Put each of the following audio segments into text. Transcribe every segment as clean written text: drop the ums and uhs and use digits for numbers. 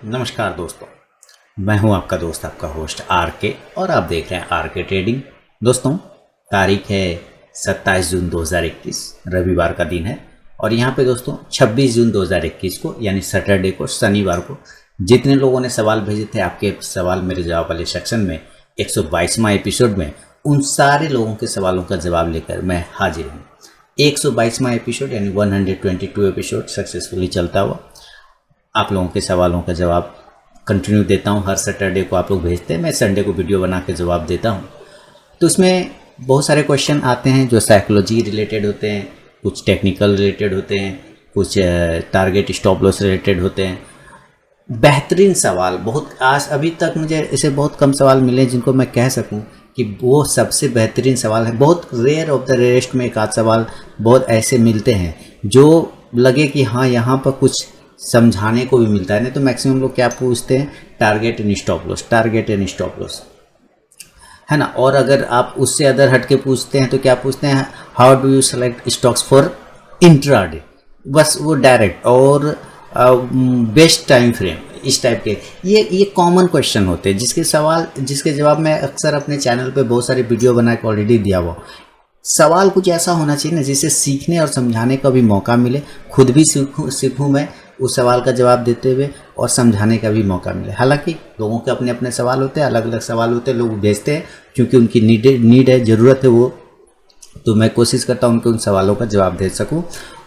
नमस्कार दोस्तों, मैं हूं आपका दोस्त, आपका होस्ट आर के, और आप देख रहे हैं आर के ट्रेडिंग। दोस्तों, तारीख है 27 जून 2021, रविवार का दिन है। और यहां पे दोस्तों 26 जून 2021 को यानी सैटरडे को, शनिवार को, जितने लोगों ने सवाल भेजे थे आपके सवाल मेरे जवाब वाले सेक्शन में 122वां एपिसोड में, उन सारे लोगों के सवालों का जवाब लेकर मैं हाजिर हूँ। 122वां एपिसोड यानी 122 एपिसोड सक्सेसफुली चलता हुआ आप लोगों के सवालों का जवाब कंटिन्यू देता हूं। हर सैटरडे को आप लोग भेजते हैं, मैं संडे को वीडियो बना के जवाब देता हूं। तो उसमें बहुत सारे क्वेश्चन आते हैं जो साइकोलॉजी रिलेटेड होते हैं, कुछ टेक्निकल रिलेटेड होते हैं, कुछ टारगेट स्टॉप लॉस रिलेटेड होते हैं। बेहतरीन सवाल, बहुत आज अभी तक मुझे ऐसे बहुत कम सवाल मिले जिनको मैं कह सकूं कि वो सबसे बेहतरीन सवाल है। बहुत रेयर ऑफ द रेयरेस्ट में एक आध सवाल बहुत ऐसे मिलते हैं जो लगे कि हाँ यहाँ पर कुछ समझाने को भी मिलता है। नहीं तो मैक्सिमम लोग क्या पूछते हैं, target and stop loss, target and stop loss, है ना। और अगर आप उससे अदर हट के पूछते हैं तो क्या पूछते हैं, how do you select stocks for intraday, बस वो डायरेक्ट, और बेस्ट टाइम फ्रेम, इस टाइप के ये कॉमन क्वेश्चन होते हैं जिसके जवाब मैं अक्सर अपने चैनल पे बहुत सारी वीडियो बना के ऑलरेडी दिया हुआ। सवाल कुछ ऐसा होना चाहिए ना जिससे सीखने और समझाने का भी मौका मिले, खुद भी सीखूं मैं उस सवाल का जवाब देते हुए, और समझाने का भी मौका मिले। हालांकि लोगों के अपने अपने सवाल होते हैं, अलग अलग सवाल होते हैं, लोग भेजते हैं क्योंकि उनकी नीड है, ज़रूरत है वो, तो मैं कोशिश करता हूँ उनके उन सवालों का जवाब दे सकूँ।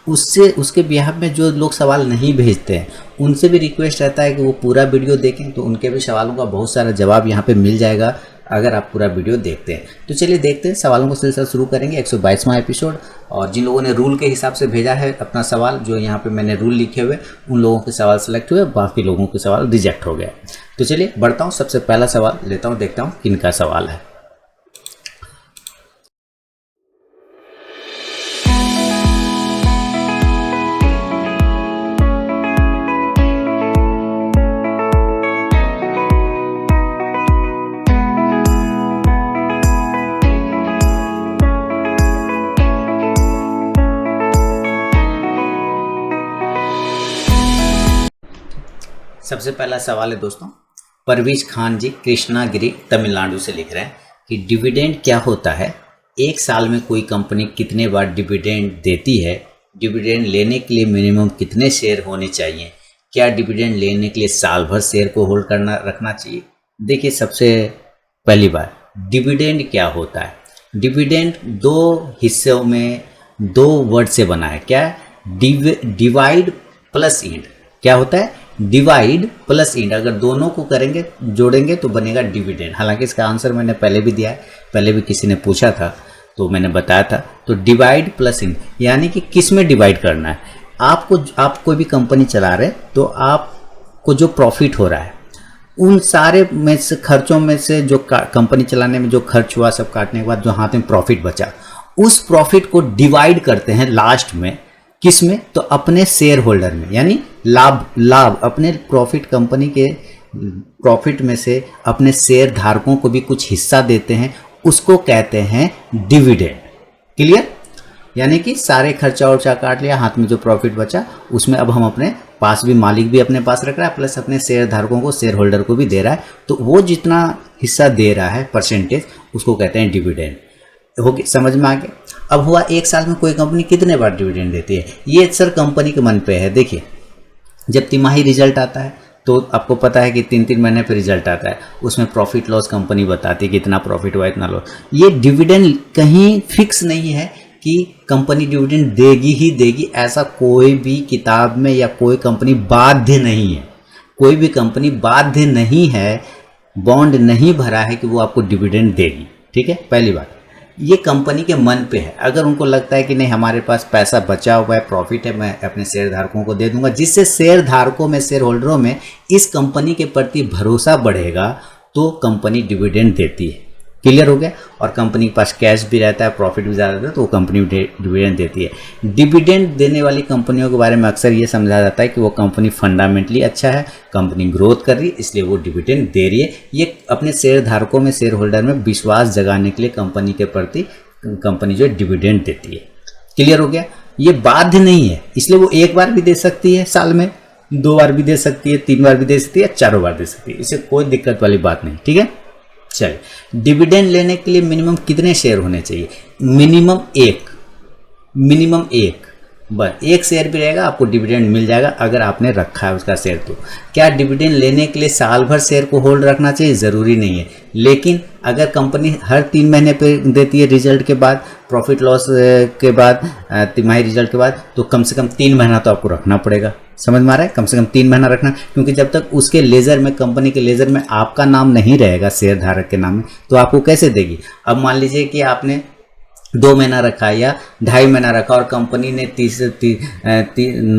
उसके बिहाफ में जो लोग सवाल नहीं भेजते हैं उनसे भी रिक्वेस्ट रहता है कि वो पूरा वीडियो देखें, तो उनके भी सवालों का बहुत सारा जवाब यहाँ पे मिल जाएगा अगर आप पूरा वीडियो देखते हैं। तो चलिए देखते हैं, सवालों को सिलसिला शुरू करेंगे। 122वां एपिसोड, और जिन लोगों ने रूल के हिसाब से भेजा है अपना सवाल, जो यहाँ पे मैंने रूल लिखे हुए, उन लोगों के सवाल सेलेक्ट हुए, बाकी लोगों के सवाल रिजेक्ट हो गए। तो चलिए बढ़ता हूँ, सबसे पहला सवाल लेता हूँ, देखता हूँ किनका सवाल है। सबसे पहला सवाल है दोस्तों, परवेज खान जी कृष्णागिरी तमिलनाडु से लिख रहे हैं कि डिविडेंड क्या होता है, एक साल में कोई कंपनी कितने बार डिविडेंड देती है, डिविडेंड लेने के लिए मिनिमम कितने शेयर होने चाहिए, क्या डिविडेंड लेने के लिए साल भर शेयर को होल्ड रखना चाहिए। देखिए, सबसे पहली बार डिविडेंड क्या होता है। डिविडेंड दो हिस्सों में, दो वर्ड से बना है। क्या, डिवाइड प्लस इंड। क्या होता है, डिवाइड प्लस इंड, अगर दोनों को करेंगे, जोड़ेंगे तो बनेगा डिविडेंड। हालांकि इसका आंसर मैंने पहले भी दिया है, पहले भी किसी ने पूछा था तो मैंने बताया था। तो डिवाइड प्लस इंड यानी कि किस में डिवाइड करना है। आप कोई भी कंपनी चला रहे तो आपको जो प्रॉफिट हो रहा है उन सारे में से, खर्चों में से, जो कंपनी चलाने में जो खर्च हुआ सब काटने के बाद जो हाथ में प्रॉफिट बचा, उस प्रॉफिट को डिवाइड करते हैं लास्ट में, किस में, तो अपने शेयर होल्डर में, यानी लाभ अपने प्रॉफिट, कंपनी के प्रॉफिट में से अपने शेयर धारकों को भी कुछ हिस्सा देते हैं, उसको कहते हैं डिविडेंड। क्लियर, यानी कि सारे खर्चा वर्चा काट लिया, हाथ में जो प्रॉफिट बचा उसमें अब हम अपने पास भी, मालिक भी अपने पास रख रहा है, प्लस अपने शेयर धारकों को, शेयर होल्डर को भी दे रहा है, तो वो जितना हिस्सा दे रहा है परसेंटेज, उसको कहते हैं डिविडेंड। होगी, समझ में आ गया। अब हुआ एक साल में कोई कंपनी कितने बार डिविडेंड देती है, ये सर कंपनी के मन पे है। देखिए, जब तिमाही रिजल्ट आता है तो आपको पता है कि 3-3 महीने पे रिजल्ट आता है, उसमें प्रॉफिट लॉस कंपनी बताती है कि इतना प्रॉफिट हुआ, इतना लॉस। ये डिविडेंड कहीं फिक्स नहीं है कि कंपनी डिविडेंड देगी ही देगी, ऐसा कोई भी किताब में या कोई कंपनी बाध्य नहीं है, कोई भी कंपनी बाध्य नहीं है, बॉन्ड नहीं भरा है कि वो आपको डिविडेंड देगी। ठीक है, पहली बात, ये कंपनी के मन पे है। अगर उनको लगता है कि नहीं हमारे पास पैसा बचा हुआ है, प्रॉफिट है, मैं अपने शेयर धारकों को दे दूंगा, जिससे शेयर धारकों में, शेयर होल्डरों में इस कंपनी के प्रति भरोसा बढ़ेगा, तो कंपनी डिविडेंड देती है। क्लियर हो गया। और कंपनी के पास कैश भी रहता है, प्रॉफिट भी ज़्यादा रहता है, तो वो कंपनी डिविडेंड देती है। डिविडेंड देने वाली कंपनियों के बारे में अक्सर ये समझा जाता है कि वो कंपनी फंडामेंटली अच्छा है, कंपनी ग्रोथ कर रही है, इसलिए वो डिविडेंड दे रही है। ये अपने शेयर धारकों में, शेयर होल्डर में विश्वास जगाने के लिए कंपनी के प्रति कंपनी जो डिविडेंड देती है। क्लियर हो गया। ये बाध्य नहीं है, इसलिए वो एक बार भी दे सकती है साल में, 2 बार भी दे सकती है, 3 बार भी दे सकती है, 4 बार दे सकती है, इसे कोई दिक्कत वाली बात नहीं। ठीक है, चलिए डिविडेंड लेने के लिए मिनिमम कितने शेयर होने चाहिए? मिनिमम एक, बस एक शेयर भी रहेगा आपको डिविडेंड मिल जाएगा अगर आपने रखा है उसका शेयर। तो क्या डिविडेंड लेने के लिए साल भर शेयर को होल्ड रखना चाहिए? ज़रूरी नहीं है, लेकिन अगर कंपनी हर 3 महीने पे देती है रिजल्ट के बाद, प्रॉफिट लॉस के बाद, तिमाही रिजल्ट के बाद, तो कम से कम 3 महीना तो आपको रखना पड़ेगा। समझ में आ रहा है? कम से कम 3 महीना रखना, क्योंकि जब तक उसके लेजर में, कंपनी के लेजर में आपका नाम नहीं रहेगा शेयर धारक के नाम में, तो आपको कैसे देगी? अब मान लीजिए कि आपने 2 महीना रखा या 2.5 महीना रखा और कंपनी ने 30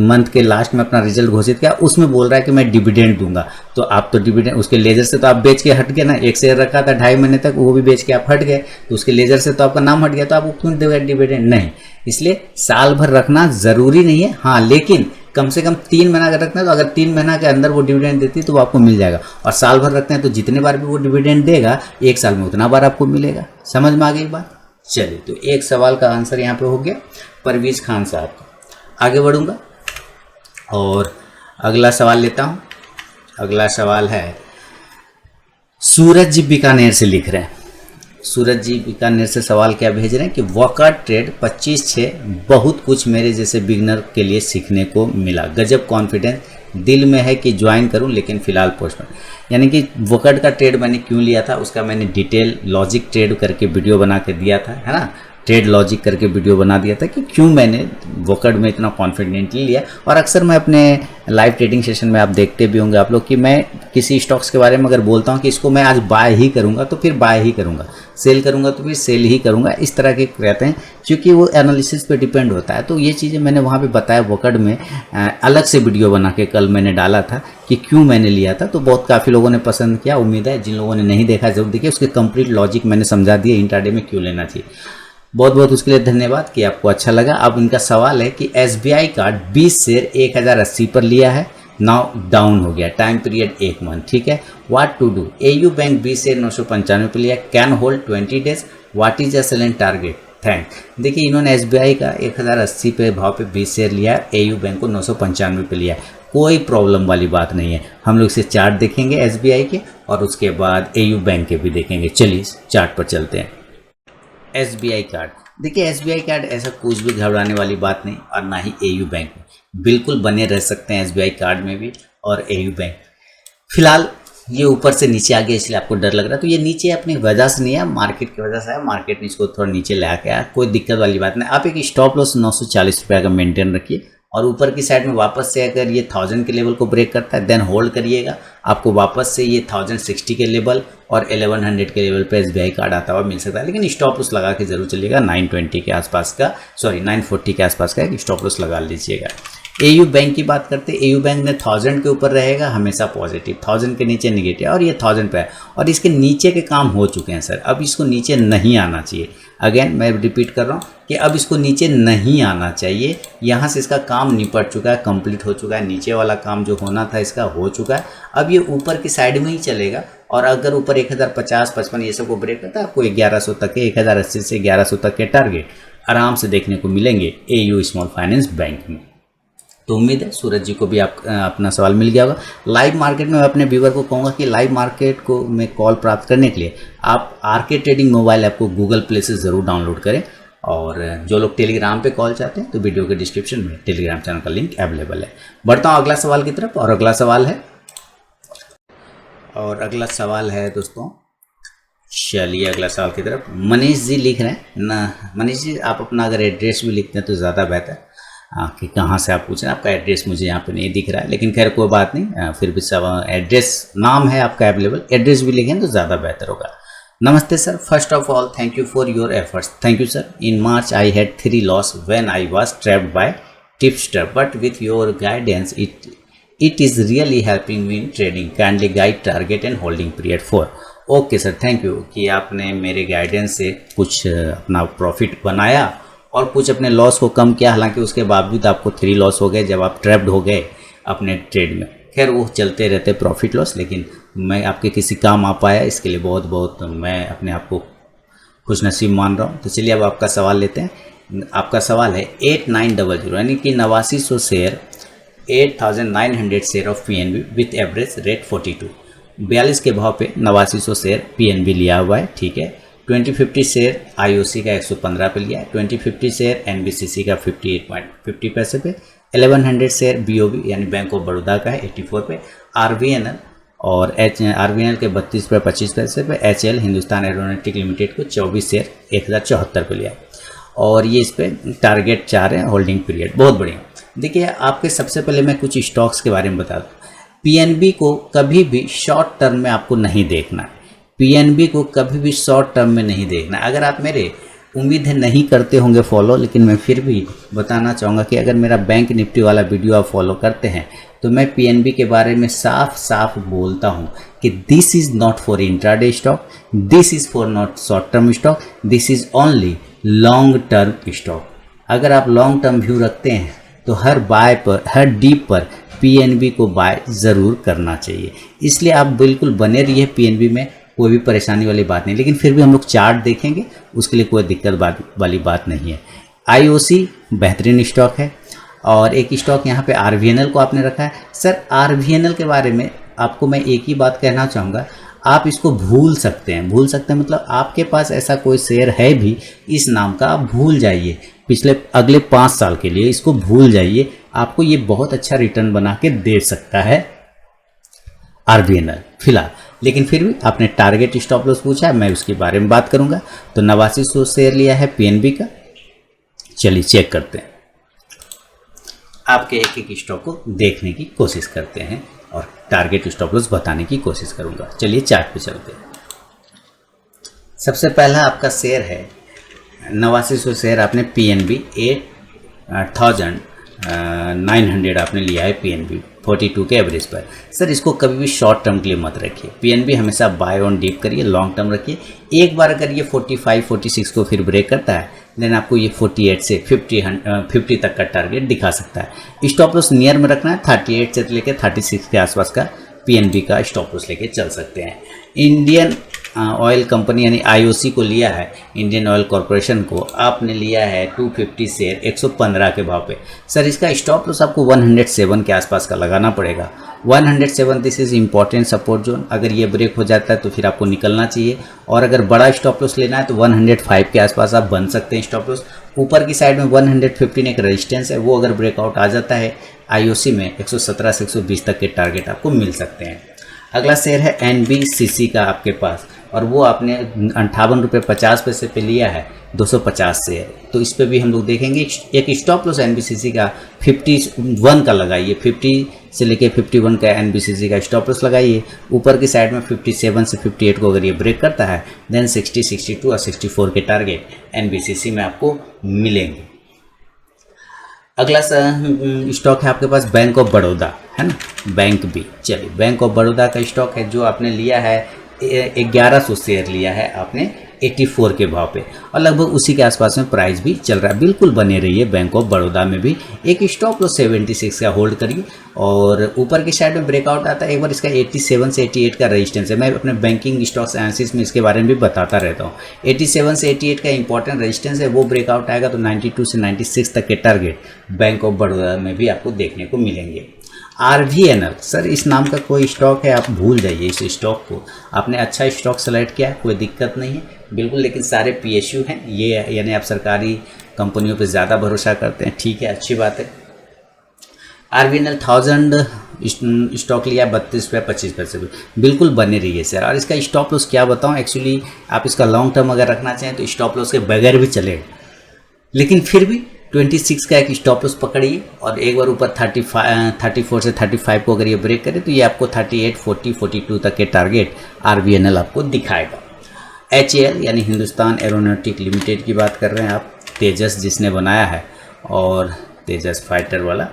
मंथ के लास्ट में अपना रिजल्ट घोषित किया, उसमें बोल रहा है कि मैं डिविडेंड दूंगा, तो आप तो डिविडेंड उसके लेजर से तो आप बेच के हट गए ना। एक शेयर रखा था 2.5 महीने तक, वो भी बेच के आप हट गए, तो उसके लेजर से तो आपका नाम हट गया, तो आपको क्यों देगा डिविडेंड? नहीं, इसलिए साल भर रखना ज़रूरी नहीं है। हाँ, लेकिन कम से कम 3 महीना अगर रखना है तो अगर 3 महीना के अंदर वो डिविडेंड देती है तो वो आपको मिल जाएगा, और साल भर रखते हैं तो जितने बार भी वो डिविडेंड देगा 1 साल में उतना बार आपको मिलेगा। समझ में आ गई बात? चलिए, तो एक सवाल का आंसर यहाँ पे हो गया परवेज खान साहब का। आगे बढ़ूँगा और अगला सवाल लेता हूँ। अगला सवाल है, सूरज जी बीकानेर से लिख रहे हैं। सूरज जी बीकानेर से सवाल क्या भेज रहे हैं कि वॉकआउट ट्रेड 25/6 बहुत कुछ मेरे जैसे बिगनर के लिए सीखने को मिला, गजब कॉन्फिडेंस, दिल में है कि ज्वाइन करूं लेकिन फ़िलहाल पोस्टपोन। यानी कि वॉकआउट का ट्रेड मैंने क्यों लिया था उसका मैंने डिटेल लॉजिक ट्रेड करके वीडियो बना के दिया था, है ना, ट्रेड लॉजिक करके वीडियो बना दिया था कि क्यों मैंने वॉकआउट में इतना कॉन्फिडेंटली लिया। और अक्सर मैं अपने लाइव ट्रेडिंग सेशन में आप देखते भी होंगे आप लोग कि मैं किसी स्टॉक्स के बारे में अगर बोलता हूं कि इसको मैं आज बाय ही करूंगा तो फिर बाय ही करूंगा, सेल करूंगा तो फिर सेल ही करूंगा, इस तरह के रहते हैं, क्योंकि वो एनालिसिस पे डिपेंड होता है। तो ये चीज़ें मैंने वहाँ पे बताया वॉकआउट में, अलग से वीडियो बना के कल मैंने डाला था कि क्यों मैंने लिया था, तो बहुत काफ़ी लोगों ने पसंद किया। उम्मीद है जिन लोगों ने नहीं देखा जरूर देखिए, उसके कंप्लीट लॉजिक मैंने समझा दिया इंट्राडे में क्यों लेना चाहिए। बहुत बहुत उसके लिए धन्यवाद कि आपको अच्छा लगा। अब इनका सवाल है कि SBI कार्ड 20 शेयर 1080 पर लिया है, नाउ डाउन हो गया, टाइम पीरियड 1 मंथ, ठीक है, what to do. AU bank 20 share 995 पर लिया, can hold 20 days, what is the salient target, thank. देखिए इन्होंने SBI का 1080 पे भाव पे 20 शेयर लिया है, AU बैंक को 995 पे लिया है, कोई प्रॉब्लम वाली बात नहीं है। हम लोग इसे चार्ट देखेंगे SBI के और उसके बाद AU बैंक के भी देखेंगे। चलिए चार्ट पर चलते हैं। SBI कार्ड, देखिए SBI कार्ड ऐसा कुछ भी घबराने वाली बात नहीं, और ना ही AU बैंक में, बिल्कुल बने रह सकते हैं SBI कार्ड में भी और AU बैंक। फिलहाल ये ऊपर से नीचे आ गया इसलिए आपको डर लग रहा है, तो ये नीचे अपनी वजह से नहीं है, मार्केट की वजह से है, मार्केट ने इसको थोड़ा नीचे ला के आया, कोई दिक्कत वाली बात नहीं। आप एक स्टॉप लॉस 940 रुपये का मेंटेन रखिए, और ऊपर की साइड में वापस से अगर ये 1000 के लेवल को ब्रेक करता है देन होल्ड करिएगा, आपको वापस से ये 1060 के लेवल और 1100 के लेवल पे SBI कार्ड आता हुआ मिल सकता है, लेकिन स्टॉप लॉस लगा के जरूर चलिएगा। 920 के आसपास का, सॉरी 940 के आसपास का एक स्टॉप लॉस लगा लीजिएगा। AU बैंक की बात करते हैं, AU बैंक में 1000 के ऊपर रहेगा हमेशा पॉजिटिव, 1000 के नीचे निगेटिव, और ये 1000 पे है, और इसके नीचे के काम हो चुके हैं सर, अब इसको नीचे नहीं आना चाहिए। अगेन मैं रिपीट कर रहा हूँ कि अब इसको नीचे नहीं आना चाहिए, यहाँ से इसका काम निपट चुका है, कंप्लीट हो चुका है, नीचे वाला काम जो होना था इसका हो चुका है, अब ये ऊपर की साइड में ही चलेगा। और अगर ऊपर 1050, 55 ये सब को ब्रेक करता है, आपको 1100 तक के, 1080 से 1100 तक के टारगेट आराम से देखने को मिलेंगे AU स्मॉल फाइनेंस बैंक में। तो उम्मीद है सूरज जी को भी अपना सवाल मिल गया होगा। लाइव मार्केट में मैं अपने व्यूवर को कहूँगा कि लाइव मार्केट को में कॉल प्राप्त करने के लिए आप RK ट्रेडिंग मोबाइल ऐप को गूगल प्ले से ज़रूर डाउनलोड करें, और जो लोग टेलीग्राम पे कॉल चाहते हैं तो वीडियो के डिस्क्रिप्शन में टेलीग्राम चैनल का लिंक अवेलेबल है। बढ़ता हूँ अगला सवाल की तरफ, और अगला सवाल है दोस्तों, चलिए अगला सवाल की तरफ। मनीष जी लिख रहे हैं ना, मनीष जी आप अपना अगर एड्रेस भी लिखते हैं तो ज़्यादा बेहतर, कि कहाँ से आप पूछ रहे हैं, आपका एड्रेस मुझे यहाँ पे नहीं दिख रहा है, लेकिन खैर कोई बात नहीं, फिर भी सब एड्रेस नाम है आपका अवेलेबल, एड्रेस भी लिखें तो ज़्यादा बेहतर होगा। नमस्ते sir, first of all thank you for your efforts. Thank you sir. In March I had 3 loss when I was trapped bye tipster, but with your guidance it is really helping me in trading. Kindly guide target and holding period for. Okay sir, thank you कि आपने मेरे guidance से कुछ अपना profit बनाया और कुछ अपने लॉस को कम किया, हालांकि उसके बावजूद आपको 3 लॉस हो गए जब आप ट्रैप्ड हो गए अपने ट्रेड में। खैर वो चलते रहते प्रॉफिट लॉस, लेकिन मैं आपके किसी काम आ पाया, इसके लिए बहुत बहुत मैं अपने आप को खुशनसीब मान रहा हूँ। तो चलिए अब आपका सवाल लेते हैं। आपका सवाल है 8900 यानी कि 8900 share 8,900 share of PNB with average rate 42। 42 के भाव पे 8900 शेयर पीएनबी लिया हुआ है, ठीक है। 2050 शेयर आईओसी का 115 पे लिया है। 2050 शेयर एनबीसीसी का 58.50 पैसे पे। 1100 शेयर बीओबी यानी बैंक ऑफ बड़ौदा का है 84 पे। आरवीएनएल और आरवीएनएल के 32 पे 25 पैसे पे। एचएल हिंदुस्तान एरोनॉटिक लिमिटेड को 24 शेयर 1074 पे लिया है और ये इस पे टारगेट 4 है, होल्डिंग पीरियड। बहुत बढ़िया। देखिए आपके सबसे पहले मैं कुछ स्टॉक्स के बारे में बता दूँ। पीएनबी को कभी भी शॉर्ट टर्म में आपको नहीं देखना है। पीएनबी को कभी भी शॉर्ट टर्म में नहीं देखना। अगर आप मेरे उम्मीद है नहीं करते होंगे फॉलो, लेकिन मैं फिर भी बताना चाहूँगा कि अगर मेरा बैंक निफ्टी वाला वीडियो आप फॉलो करते हैं तो मैं पीएनबी के बारे में साफ साफ बोलता हूँ कि this is not for intraday stock, this is for not short term stock, this is only long term stock. अगर आप लॉन्ग टर्म व्यू रखते हैं तो हर बाय पर, हर डीप पर पीएनबी को बाय ज़रूर करना चाहिए। इसलिए आप बिल्कुल बने रहिए पीएनबी में, कोई भी परेशानी वाली बात नहीं। लेकिन फिर भी हम लोग चार्ट देखेंगे, उसके लिए कोई दिक्कत वाली बात नहीं है। आईओसी बेहतरीन स्टॉक है और एक स्टॉक यहाँ पे आरवीएनएल को आपने रखा है। सर आरवीएनएल के बारे में आपको मैं एक ही बात कहना चाहूँगा, आप इसको भूल सकते हैं। भूल सकते हैं मतलब आपके पास ऐसा कोई शेयर है भी इस नाम का, आप भूल जाइए। अगले 5 साल के लिए इसको भूल जाइए, आपको ये बहुत अच्छा रिटर्न बना के दे सकता है आरवीएनएल फिलहाल। लेकिन फिर भी आपने टारगेट स्टॉप लॉस पूछा है, मैं उसके बारे में बात करूंगा। तो 8900 शेयर लिया है पीएनबी का। चलिए चेक करते हैं, आपके एक एक स्टॉक को देखने की कोशिश करते हैं और टारगेट स्टॉप लॉस बताने की कोशिश करूंगा। चलिए चार्ट पे चलते हैं। सबसे पहला आपका शेयर है 8900 शेयर आपने पीएनबी 8,900 आपने लिया है पीएनबी 42 के एवरेज पर। सर इसको कभी भी शॉर्ट टर्म के लिए मत रखिए। पीएनबी हमेशा बाय ऑन डीप करिए, लॉन्ग टर्म रखिए। एक बार अगर ये 45-46 को फिर ब्रेक करता है देन आपको ये 48 से 50 तक का टारगेट दिखा सकता है। स्टॉप लॉस नियर में रखना है, 38 से लेकर 36 के आसपास का पीएनबी का स्टॉप लॉस लेके चल सकते हैं। इंडियन ऑयल कंपनी यानी आईओसी को लिया है, इंडियन ऑयल कॉरपोरेशन को आपने लिया है 250 शेयर 115 के भाव पे। सर इसका स्टॉप लॉस आपको 107 के आसपास का लगाना पड़ेगा। 107 this is important support zone. अगर ये ब्रेक हो जाता है तो फिर आपको निकलना चाहिए और अगर बड़ा स्टॉप लॉस लेना है तो 105 के आसपास आप बन सकते हैं स्टॉप लॉस। ऊपर की साइड में 115 एक रेजिस्टेंस है, वो अगर ब्रेकआउट आ जाता है आईओसी में 117 से 120 तक के टारगेट आपको मिल सकते हैं। अगला शेयर है एनबीसीसी का आपके पास और वो आपने 58 रुपये 50 पैसे पे लिया है 250 शेयर। तो इस पे भी हम लोग देखेंगे। एक स्टॉप लॉस एनबीसीसी का 51 का लगाइए, 50 से लेके 51 का एनबीसीसी का स्टॉप लॉस लगाइए। ऊपर की साइड में 57 से 58 को अगर ये ब्रेक करता है देन 60, 62 और 64 के टारगेट एनबीसीसी में आपको मिलेंगे। अगला स्टॉक है आपके पास बैंक ऑफ बड़ौदा, है ना, बैंक भी। चलिए बैंक ऑफ बड़ौदा का स्टॉक है जो आपने लिया है 1100 शेयर लिया है आपने 84 के भाव पे और लगभग उसी के आसपास में प्राइस भी चल रहा है। बिल्कुल बने रहिए बैंक ऑफ बड़ौदा में भी। एक स्टॉप लॉस 76 का होल्ड करिए और ऊपर की साइड में ब्रेकआउट आता है एक बार इसका 87 से 88 का रेजिस्टेंस है। मैं अपने बैंकिंग स्टॉक्स एनालिसिस में इसके बारे में भी बताता रहता हूँ। 87 से 88 का इंपॉर्टेंट रेजिस्टेंस है, वो ब्रेकआउट आएगा तो 92 से 96 तक के टारगेट बैंक ऑफ बड़ौदा में भी आपको देखने को मिलेंगे। आरवीएनएल, सर इस नाम का कोई स्टॉक है, आप भूल जाइए इस स्टॉक को। आपने अच्छा स्टॉक सेलेक्ट किया है, कोई दिक्कत नहीं है बिल्कुल, लेकिन सारे पीएसयू हैं ये, यानी आप सरकारी कंपनियों पे ज़्यादा भरोसा करते हैं, ठीक है, अच्छी बात है। आरवीएनएल 1000 स्टॉक लिया 32 रुपये 25 पैसे पे, बिल्कुल बने रहिए सर। और इसका स्टॉप लॉस क्या बताऊँ, एक्चुअली आप इसका लॉन्ग टर्म अगर रखना चाहें तो स्टॉप लॉस के बगैर भी चलेगा, लेकिन फिर भी 26 का एक स्टॉप लॉस पकड़िए और एक बार ऊपर 34 से 35 को अगर ये ब्रेक करे तो ये आपको 38, 40, 42 तक के टारगेट आरवीएनएल आपको दिखाएगा। एचएएल यानी हिंदुस्तान एरोनॉटिक लिमिटेड की बात कर रहे हैं आप, तेजस जिसने बनाया है और तेजस फाइटर वाला,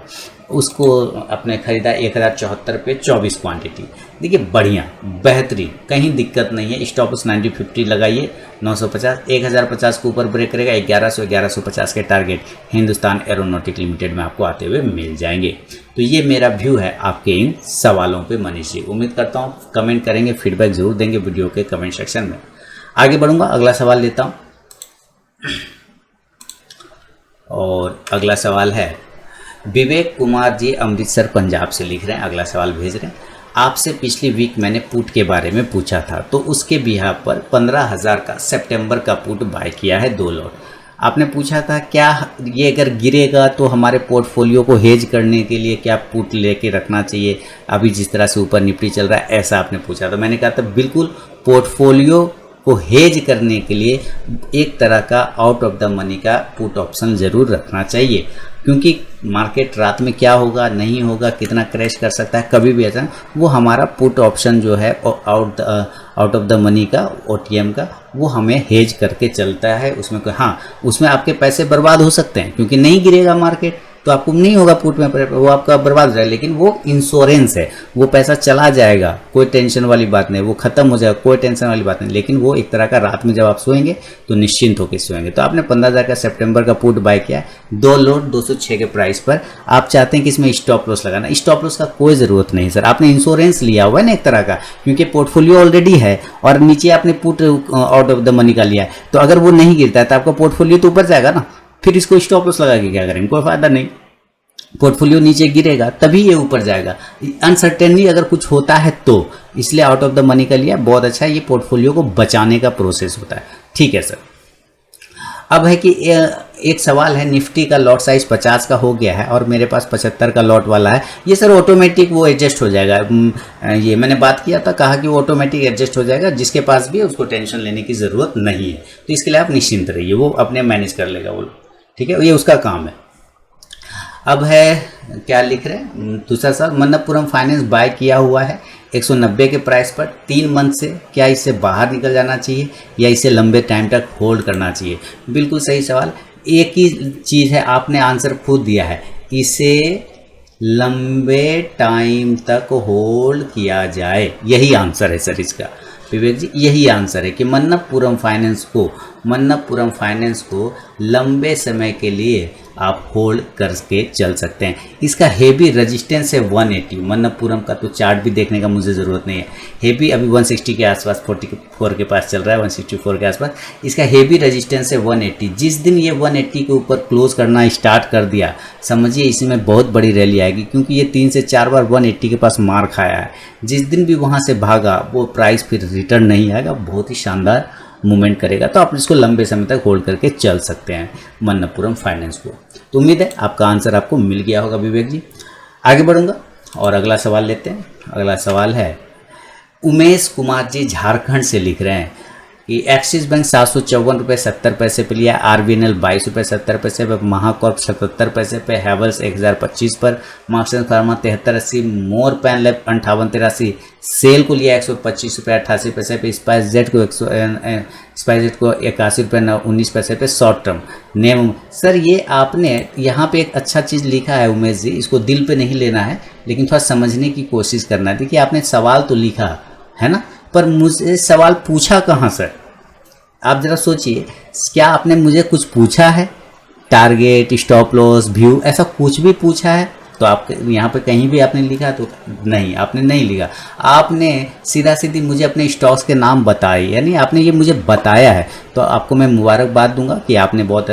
उसको आपने खरीदा 1074 पे 24 क्वांटिटी। देखिए बढ़िया बेहतरीन, कहीं दिक्कत नहीं है। स्टॉप लॉस 90-50 लगाइए 950, 1050 के ऊपर ब्रेक करेगा 1100-1150 के टारगेट हिंदुस्तान एरोनॉटिक लिमिटेड में आपको आते हुए मिल जाएंगे। तो ये मेरा व्यू है आपके इन सवालों पे मनीष जी। उम्मीद करता हूँ कमेंट करेंगे, फीडबैक जरूर देंगे वीडियो के कमेंट सेक्शन में। आगे बढ़ूँगा, अगला सवाल लेता हूँ और अगला सवाल है विवेक कुमार जी अमृतसर पंजाब से लिख रहे हैं, अगला सवाल भेज रहे हैं। आपसे पिछली वीक मैंने पुट के बारे में पूछा था, तो उसके बिहाफ पर 15,000 का सितंबर का पुट बाय किया है 2 लॉट। आपने पूछा था क्या ये अगर गिरेगा तो हमारे पोर्टफोलियो को हेज करने के लिए क्या पुट लेके रखना चाहिए, अभी जिस तरह से ऊपर निफ्टी चल रहा है, ऐसा आपने पूछा। तो मैंने कहा था बिल्कुल पोर्टफोलियो को हेज करने के लिए एक तरह का आउट ऑफ द मनी का पुट ऑप्शन ज़रूर रखना चाहिए, क्योंकि मार्केट रात में क्या होगा नहीं होगा, कितना क्रैश कर सकता है, कभी भी ऐसा, वो हमारा पुट ऑप्शन जो है आउट ऑफ द मनी का, OTM का, वो हमें हेज करके चलता है। उसमें हाँ, उसमें आपके पैसे बर्बाद हो सकते हैं, क्योंकि नहीं गिरेगा मार्केट तो आपको नहीं होगा पुट में, वो आपका बर्बाद हो जाएगा, लेकिन वो इंश्योरेंस है, वो पैसा चला जाएगा, कोई टेंशन वाली बात नहीं, वो खत्म हो जाएगा, कोई टेंशन वाली बात नहीं। लेकिन वो एक तरह का रात में जब आप सोएंगे तो निश्चिंत होकर सोएंगे। तो आपने 15,000 का सितंबर का पुट बाय किया, 2 लॉट 206 के प्राइस पर। आप चाहते हैं कि इसमें स्टॉप लॉस लगाना, स्टॉप लॉस का कोई ज़रूरत नहीं सर, आपने इंश्योरेंस लिया हुआ है ना एक तरह का, क्योंकि पोर्टफोलियो ऑलरेडी है और नीचे आपने put out of the money का लिया है, तो अगर वो नहीं गिरता है तो आपका पोर्टफोलियो तो ऊपर जाएगा ना, फिर इसको स्टॉप लॉस लगा के क्या करेंगे, कोई फायदा नहीं। पोर्टफोलियो नीचे गिरेगा तभी ये ऊपर जाएगा, अनसर्टेनली अगर कुछ होता है तो, इसलिए आउट ऑफ द मनी का लिया, बहुत अच्छा है, ये पोर्टफोलियो को बचाने का प्रोसेस होता है। ठीक है सर। अब है कि एक सवाल है, निफ्टी का लॉट साइज 50 का हो गया है और मेरे पास 75 का लॉट वाला है, ये सर ऑटोमेटिक वो एडजस्ट हो जाएगा। ये मैंने बात किया था, कहा कि वो ऑटोमेटिक एडजस्ट हो जाएगा, जिसके पास भी है उसको टेंशन लेने की ज़रूरत नहीं है, तो इसके लिए आप निश्चिंत रहिए, वो अपने मैनेज कर लेगा वो। ठीक है, ये उसका काम है। अब है क्या लिख रहे हैं, दूसरा सवाल, मन्नप्पुरम फाइनेंस बाय किया हुआ है 190 के प्राइस पर 3 मंथ से, क्या इससे बाहर निकल जाना चाहिए या इसे लंबे टाइम तक होल्ड करना चाहिए? बिल्कुल सही सवाल, एक ही चीज़ है, आपने आंसर खुद दिया है, इसे लंबे टाइम तक होल्ड किया जाए, यही आंसर है सर इसका। विवेक जी यही आंसर है कि मन्नप्पुरम फाइनेंस को लंबे समय के लिए आप होल्ड करके चल सकते हैं। इसका हेवी रेजिस्टेंस है 180, मन्नप्पुरम का तो चार्ट भी देखने का मुझे ज़रूरत नहीं है, हेवी अभी 160 के आसपास, 44 के पास चल रहा है, 164 के आसपास, इसका हेवी रेजिस्टेंस है 180। जिस दिन ये 180 के ऊपर क्लोज करना स्टार्ट कर दिया, समझिए इसमें बहुत बड़ी रैली आएगी, क्योंकि ये 3 से 4 बार 180 के पास मार खाया है। जिस दिन भी वहाँ से भागा वो प्राइस फिर रिटर्न नहीं आएगा, बहुत ही शानदार मूवमेंट करेगा, तो आप इसको लंबे समय तक होल्ड करके चल सकते हैं मन्नप्पुरम फाइनेंस को। तो उम्मीद है आपका आंसर आपको मिल गया होगा विवेक जी। आगे बढ़ूंगा और अगला सवाल लेते हैं। अगला सवाल है, उमेश कुमार जी झारखंड से लिख रहे हैं कि एक्सिस बैंक 754 रुपये 70 पैसे पे लिया, RVNL 22 रुपये 70 पैसे पे, महाकॉर्प 77 पैसे पे, हैवल्स 1025 पर, मार्क्सवाइन फार्मा 7380, मोर पैन लैब 5883, सेल को लिया 125 रुपये 88 पैसे पे, स्पाइस जेट को 81 रुपये 19 पैसे पे शॉर्ट टर्म नेम। सर ये आपने यहाँ पे एक अच्छा चीज़ लिखा है उमेश जी, इसको दिल पे नहीं लेना है, लेकिन थोड़ा समझने की कोशिश करना है। देखिए आपने सवाल तो लिखा है ना, पर मुझे सवाल पूछा कहाँ सर? आप ज़रा सोचिए, क्या आपने मुझे कुछ पूछा है? टारगेट, स्टॉप लॉस, व्यू, ऐसा कुछ भी पूछा है? तो आप यहाँ पे कहीं भी आपने लिखा तो नहीं, आपने नहीं लिखा। आपने सीधा सीधी मुझे अपने स्टॉक्स के नाम बताए, यानी आपने ये मुझे बताया है, तो आपको मैं मुबारकबाद दूंगा कि आपने बहुत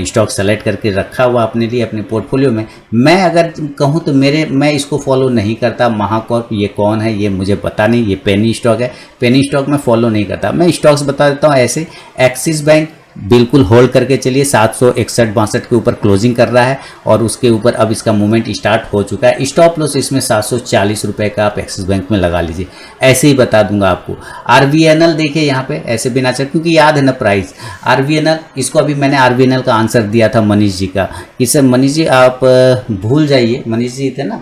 स्टॉक सेलेक्ट करके रखा हुआ अपने लिए अपने पोर्टफोलियो में। मैं अगर कहूँ तो मैं इसको फॉलो नहीं करता। महाकॉर्प ये कौन है ये मुझे पता नहीं, ये पेनी स्टॉक है, पेनी स्टॉक मैं फॉलो नहीं करता। मैं स्टॉक्स बता देता हूँ ऐसे, एक्सिस बैंक बिल्कुल होल्ड करके चलिए, 761-62 के ऊपर क्लोजिंग कर रहा है और उसके ऊपर अब इसका मूवमेंट स्टार्ट हो चुका है। स्टॉप लॉस इसमें 740 रुपये का आप एक्सिस बैंक में लगा लीजिए, ऐसे ही बता दूंगा आपको। RVNL देखिए यहाँ पे ऐसे बिना चल, क्योंकि याद है ना प्राइस RVNL, इसको अभी मैंने RVNL का आंसर दिया था मनीष जी का, इससे मनीष जी आप भूल जाइए, मनीष जी थे ना,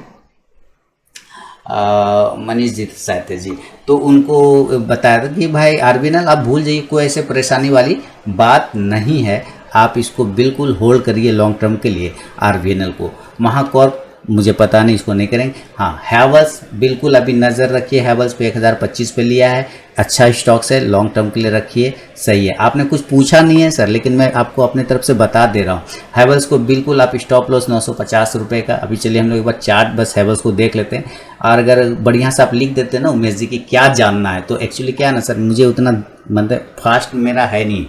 मनीष जी शायद जी, तो उनको बताया था कि भाई RVNL आप भूल जाइए, कोई ऐसे परेशानी वाली बात नहीं है, आप इसको बिल्कुल होल्ड करिए लॉन्ग टर्म के लिए RVNL को। महाकॉर्प मुझे पता नहीं, इसको नहीं करेंगे। हाँ, हैवल्स बिल्कुल अभी नज़र रखिए, हैवल्स पे 1025 पे लिया है, अच्छा स्टॉक्स है, लॉन्ग टर्म के लिए रखिए, सही है। आपने कुछ पूछा नहीं है सर, लेकिन मैं आपको अपने तरफ से बता दे रहा हूँ। हैवल्स को बिल्कुल आप स्टॉप लॉस 950 रुपये का, अभी चलिए हम लोग एक बार चार्ट बस हैवल्स को देख लेते हैं, और अगर बढ़िया से आप लिख देते हैं ना उमेश जी की क्या जानना है, तो एक्चुअली क्या है ना सर, मुझे उतना मतलब फास्ट मेरा है नहीं,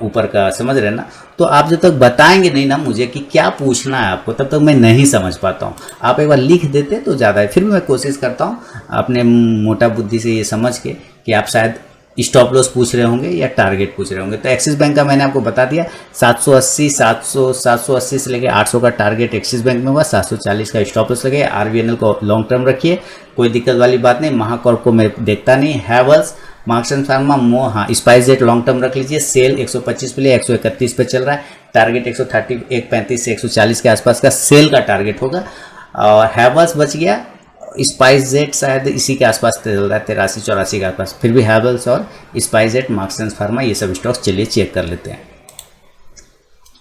ऊपर का, समझ रहे ना। तो आप जब तक बताएंगे नहीं ना मुझे कि क्या पूछना है आपको, तब तक मैं नहीं समझ पाता हूँ। आप एक बार लिख देते तो ज़्यादा है। फिर मैं कोशिश करता हूँ अपने मोटा बुद्धि से ये समझ के कि आप शायद स्टॉप लॉस पूछ रहे होंगे या टारगेट पूछ रहे होंगे। तो एक्सिस बैंक का मैंने आपको बता दिया, 780 से लेके 800 का टारगेट एक्सिस बैंक में हुआ, 740 का स्टॉप लॉस लगे। आरबीएनएल को लॉन्ग टर्म रखिए, कोई दिक्कत वाली बात नहीं। महाकॉर्प को मैं देखता नहीं। हैवल्स, मार्क्सन फार्मा, हाँ स्पाइसजेट लॉन्ग टर्म रख लीजिए। सेल 125 पे लिए 131 पे चल रहा है। टारगेट 135 से 140 के आसपास का सेल का टारगेट होगा। और हैवल्स बच गया, स्पाइसजेट शायद इसी के आसपास चल रहा है, 83-84 के आसपास। फिर भी हैवल्स और स्पाइसजेट, मार्क्सन फार्मा, ये सब स्टॉक्स चलिए चेक कर लेते हैं।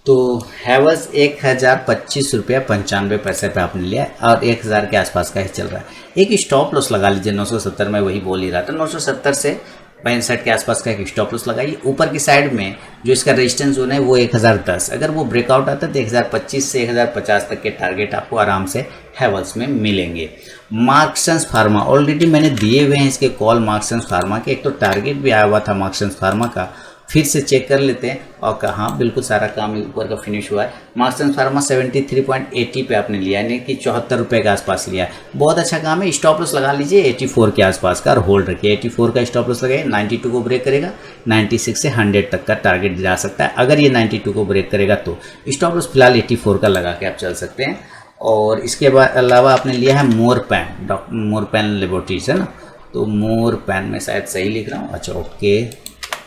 तो हैवल्स 1025 रुपया 95 पैसे पे आपने लिया और 1000 के आसपास का ही चल रहा है। एक स्टॉप लॉस लगा लीजिए 970 में, वही बोल ही रहा था। 970 से 65 के आसपास का एक स्टॉप लॉस लगाइए। ऊपर की साइड में जो इसका रेजिस्टेंस जोन है वो 1010, अगर वो ब्रेकआउट आता है तो 1025 से 1050 तक के टारगेट आपको आराम से हैवल्स में मिलेंगे। मार्क्सन्स फार्मा ऑलरेडी मैंने दिए हुए हैं इसके कॉल। मार्क्सन्स फार्मा के एक तो टारगेट भी आया हुआ था मार्क्सन्स फार्मा का, फिर से चेक कर लेते हैं। और कहाँ बिल्कुल सारा काम ऊपर का फिनिश हुआ है। मार्क्सन्स फार्मा 73.80 पे आपने लिया, यानी कि 74 रुपये के आसपास लिया है। बहुत अच्छा काम है। स्टॉप लॉस लगा लीजिए 84 के आसपास का और होल्ड रखिए। 84 का स्टॉप लॉस लगाइए। 92 को ब्रेक करेगा, 96 से 100 तक का टारगेट जा सकता है। अगर ये 92 को ब्रेक करेगा तो स्टॉप लॉस फिलहाल 84 का लगा के आप चल सकते हैं। और इसके अलावा आपने लिया है मोरपैन लेबोरेटरीज, है ना। तो मोरपैन में शायद सही लिख रहा हूँ। अच्छा ओके,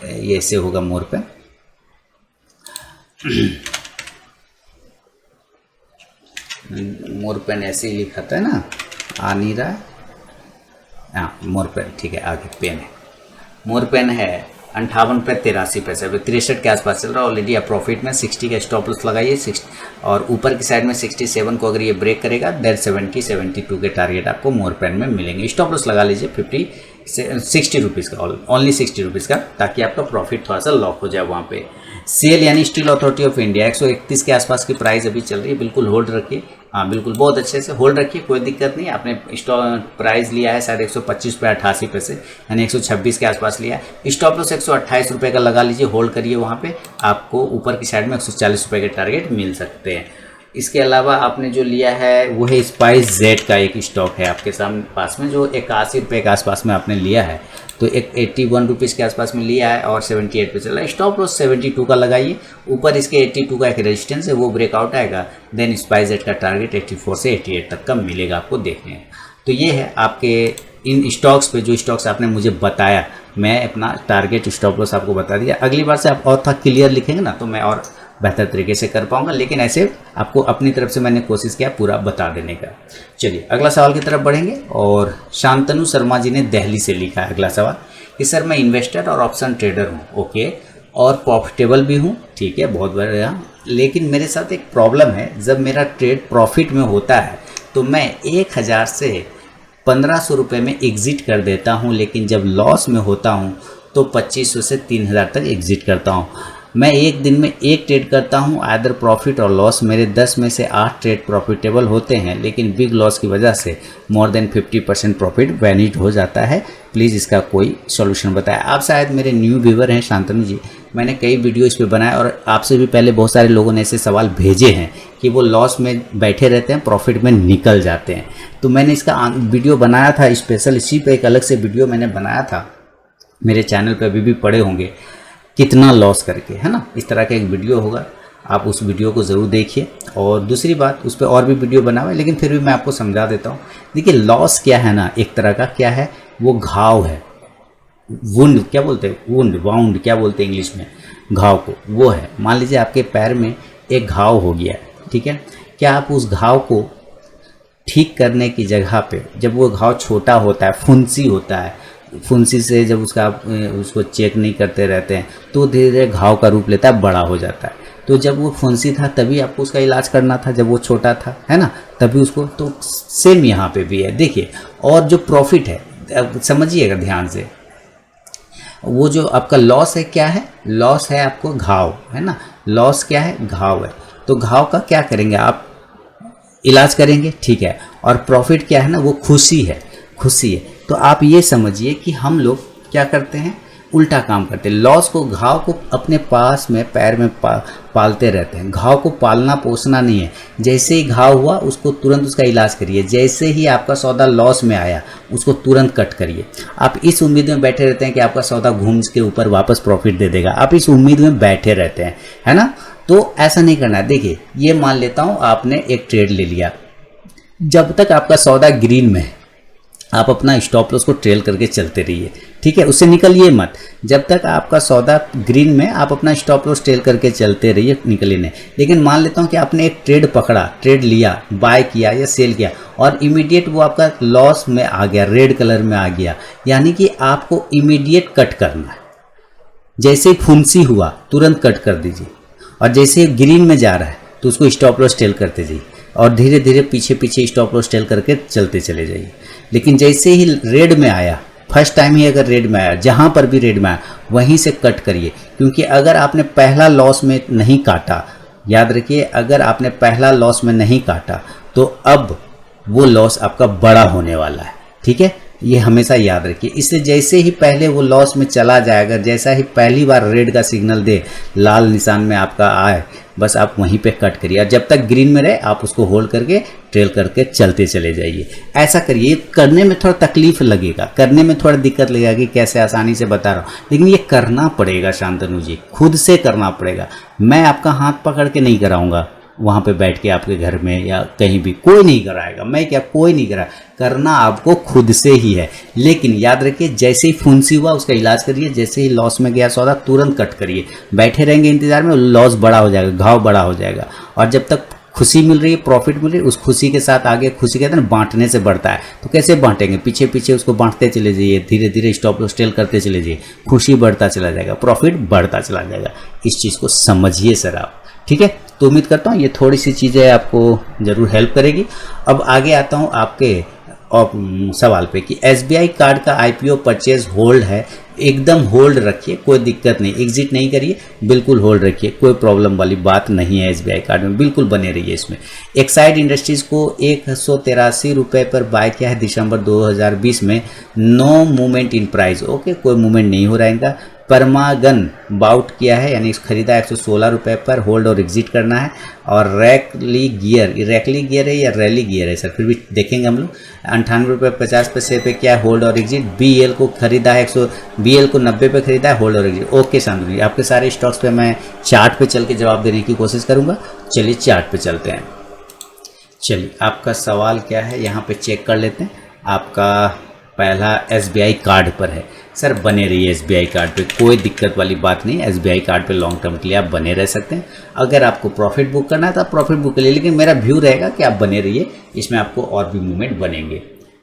ये ऐसे होगा मोरपैन। मोरपैन ऐसे ही लिखा था ना, आ नहीं रहा है। हाँ मोरपैन, ठीक है, आगे पेन है। मोरपैन है 58 रुपये 83 पैसे पे 63 के आसपास चल रहा है। ऑलरेडी आप प्रॉफिट में 60 का स्टॉप लॉस लगाइए। 60 और ऊपर की साइड में 67 को अगर ये ब्रेक करेगा देन 72 के टारगेट आपको मोरपैन में मिलेंगे। स्टॉप लॉस लगा लीजिए 60 रुपीज़ का, ओनली 60 रुपीज़ का, ताकि आपका प्रॉफिट थोड़ा सा लॉक हो जाए वहाँ पे। सेल यानी स्टील अथॉरिटी ऑफ इंडिया 131 के आसपास की प्राइस अभी चल रही है। बिल्कुल होल्ड रखिए, हाँ बिल्कुल बहुत अच्छे से होल्ड रखिए, कोई दिक्कत नहीं। आपने प्राइस लिया है शायद 125 पे 88 पैसे, यानी 126 के आसपास लिया है। स्टॉप लॉस 128 रुपये का लगा लीजिए, होल्ड करिए। वहाँ पे आपको ऊपर की साइड में 140 रुपये के टारगेट मिल सकते हैं। इसके अलावा आपने जो लिया है वो है स्पाइसजेट का एक स्टॉक है आपके सामने पास में, जो 81 रुपये के आसपास में आपने लिया है। तो एक 81 रुपीज़ के आसपास में लिया है और 78 पे चल रहा है। स्टॉप लॉस 72 का लगाइए। ऊपर इसके 82 का एक रेजिस्टेंस है, वो ब्रेकआउट आएगा देन स्पाइसजेट का टारगेट 84 से 88 तक का मिलेगा आपको देखने। तो ये है आपके इन स्टॉक्स पे, जो स्टॉक्स आपने मुझे बताया, मैं अपना टारगेट स्टॉप लॉस आपको बता दिया। अगली बार से आप और था क्लियर लिखेंगे ना तो मैं और बेहतर तरीके से कर पाऊंगा, लेकिन ऐसे आपको अपनी तरफ से मैंने कोशिश किया पूरा बता देने का। चलिए अगला सवाल की तरफ बढ़ेंगे। और शांतनु शर्मा जी ने दिल्ली से लिखा है अगला सवाल कि सर मैं इन्वेस्टर और ऑप्शन ट्रेडर हूँ, ओके, और प्रॉफिटेबल भी हूँ, ठीक है, बहुत बढ़िया। लेकिन मेरे साथ एक प्रॉब्लम है, जब मेरा ट्रेड प्रॉफिट में होता है तो मैं 1000 से 1500 रुपये में एग्ज़िट कर देता हूँ, लेकिन जब लॉस में होता हूँ तो 2500 से 3000 तक एग्ज़िट करता हूँ। मैं एक दिन में एक ट्रेड करता हूँ, आइदर प्रॉफिट और लॉस। मेरे 10 में से 8 ट्रेड प्रॉफिटेबल होते हैं, लेकिन बिग लॉस की वजह से मोर देन 50% प्रॉफिट वैनिश हो जाता है। प्लीज़ इसका कोई सॉल्यूशन बताएं। आप शायद मेरे न्यू व्यूवर हैं शांतनु जी, मैंने कई वीडियो इस पर बनाए और आपसे भी पहले बहुत सारे लोगों ने ऐसे सवाल भेजे हैं कि वो लॉस में बैठे रहते हैं, प्रॉफिट में निकल जाते हैं। तो मैंने इसका वीडियो बनाया था स्पेशल, इसी पर एक अलग से वीडियो मैंने बनाया था, मेरे चैनल पर अभी भी पड़े होंगे, कितना लॉस करके, है ना। इस तरह का एक वीडियो होगा, आप उस वीडियो को ज़रूर देखिए। और दूसरी बात, उस पर और भी वीडियो बना हुआ है, लेकिन फिर भी मैं आपको समझा देता हूँ। देखिए लॉस क्या है ना, एक तरह का क्या है, वो घाव है, वुंड क्या बोलते हैं, वाउंड क्या बोलते हैं इंग्लिश में, घाव को, वो है। मान लीजिए आपके पैर में एक घाव हो गया है, ठीक है, क्या आप उस घाव को ठीक करने की जगह पे, जब वो घाव छोटा होता है, फुंसी होता है, फुंसी से जब उसको चेक नहीं करते रहते हैं तो धीरे धीरे घाव का रूप लेता है, बड़ा हो जाता है। तो जब वो फुंसी था तभी आपको उसका इलाज करना था, जब वो छोटा था, है ना, तभी उसको। तो सेम यहाँ पे भी है, देखिए। और जो प्रॉफिट है, अब समझिएगा ध्यान से, वो जो आपका लॉस है क्या है, लॉस है आपको घाव, है ना, लॉस क्या है, घाव है। तो घाव का क्या करेंगे आप, इलाज करेंगे, ठीक है। और प्रॉफिट क्या है ना, वो खुशी है, खुशी है। तो आप ये समझिए कि हम लोग क्या करते हैं, उल्टा काम करते हैं। लॉस को, घाव को अपने पास में पैर में पालते रहते हैं। घाव को पालना पोसना नहीं है। जैसे ही घाव हुआ उसको तुरंत उसका इलाज करिए। जैसे ही आपका सौदा लॉस में आया उसको तुरंत कट करिए। आप इस उम्मीद में बैठे रहते हैं कि आपका सौदा घूम के ऊपर वापस प्रॉफिट दे देगा। आप इस उम्मीद में बैठे रहते हैं, है ना। तो ऐसा नहीं करना है। देखिए, ये मान लेता हूँ आपने एक ट्रेड ले लिया, जब तक आपका सौदा ग्रीन में है आप अपना स्टॉप लॉस को ट्रेल करके चलते रहिए, ठीक है। उससे निकलिए मत। जब तक आपका सौदा ग्रीन में, आप अपना स्टॉप लॉस ट्रेल करके चलते रहिए, निकलिए नहीं। लेकिन मान लेता हूँ कि आपने एक ट्रेड पकड़ा, ट्रेड लिया, बाय किया या सेल किया और इमीडिएट वो आपका लॉस में आ गया, रेड कलर में आ गया, यानी कि आपको इमीडिएट कट करना है। जैसे ही फुंसी हुआ तुरंत कट कर दीजिए, और जैसे ही ग्रीन में जा रहा है तो उसको स्टॉप लॉस ट्रेल करते जाइए और धीरे धीरे पीछे पीछे स्टॉप लॉस ट्रेल करके चलते चले जाइए। लेकिन जैसे ही रेड में आया, फर्स्ट टाइम ही अगर रेड में आया, जहाँ पर भी रेड में आया वहीं से कट करिए। क्योंकि अगर आपने पहला लॉस में नहीं काटा, याद रखिए, अगर आपने पहला लॉस में नहीं काटा तो अब वो लॉस आपका बड़ा होने वाला है, ठीक है। ये हमेशा याद रखिए। इसलिए जैसे ही पहले वो लॉस में चला जाएगा, जैसा ही पहली बार रेड का सिग्नल दे, लाल निशान में आपका आए, बस आप वहीं पे कट करिए। और जब तक ग्रीन में रहे आप उसको होल्ड करके ट्रेल करके चलते चले जाइए। ऐसा करिए। करने में थोड़ा तकलीफ लगेगा, करने में थोड़ा दिक्कत लगेगा कि कैसे आसानी से बता रहा हूँ, लेकिन ये करना पड़ेगा शांतनु जी, खुद से करना पड़ेगा। मैं आपका हाथ पकड़ के नहीं कराऊंगा वहाँ पे बैठ के आपके घर में या कहीं भी, कोई नहीं कराएगा। मैं क्या, कोई नहीं करा, करना आपको खुद से ही है। लेकिन याद रखिए, जैसे ही फुंसी हुआ उसका इलाज करिए। जैसे ही लॉस में गया सौदा तुरंत कट करिए। बैठे रहेंगे इंतजार में, लॉस बड़ा हो जाएगा, घाव बड़ा हो जाएगा। और जब तक खुशी मिल रही है, प्रॉफिट मिल रही है, उस खुशी के साथ आगे, खुशी कहते हैं ना बांटने से बढ़ता है। तो कैसे बांटेंगे, पीछे पीछे उसको बांटते चले जाइए, धीरे धीरे स्टॉप लॉस ट्रेल करते चले जाइए। खुशी बढ़ता चला जाएगा, प्रॉफिट बढ़ता चला जाएगा। इस चीज़ को समझिए सर आप, ठीक है। तो उम्मीद करता हूँ ये थोड़ी सी चीज़ें आपको ज़रूर हेल्प करेगी। अब आगे आता हूँ आपके सवाल पे कि SBI कार्ड का IPO परचेज होल्ड है। एकदम होल्ड रखिए, कोई दिक्कत नहीं, एग्जिट नहीं करिए, बिल्कुल होल्ड रखिए, कोई प्रॉब्लम वाली बात नहीं है। SBI कार्ड में बिल्कुल बने रहिए इसमें। एक्साइड इंडस्ट्रीज को 183 रुपये पर बाय किया है दिसंबर 2020 में। No movement in price, okay, कोई मूवमेंट नहीं हो रहा है इनका। परमागन बाउट किया है, यानी खरीदा 116 रुपये पर, होल्ड और एग्जिट करना है। और रैकली गियर है या रैली गियर है सर, फिर भी देखेंगे हम लोग। 98 रुपये 50 पैसे पे क्या है, होल्ड और एग्जिट। BL को खरीदा है, BL को 90 पे खरीदा है, होल्ड और एग्जिट। ओके शांतनु जी, आपके सारे स्टॉक्स पे मैं चार्ट पे चल के जवाब देने की कोशिश करूँगा। चलिए चार्ट पे चलते हैं। चलिए, आपका सवाल क्या है यहाँ पे चेक कर लेते हैं। आपका पहला SBI कार्ड पर है। सर बने रहिए SBI कार्ड पे, कोई दिक्कत वाली बात नहीं है। SBI कार्ड पे लॉन्ग टर्म के लिए आप बने रह सकते हैं। अगर आपको प्रॉफिट बुक करना है तो आप प्रॉफिट बुक कर लिए, लेकिन मेरा व्यू रहेगा कि आप बने रहिए, इसमें आपको और भी मूवमेंट बनेंगे।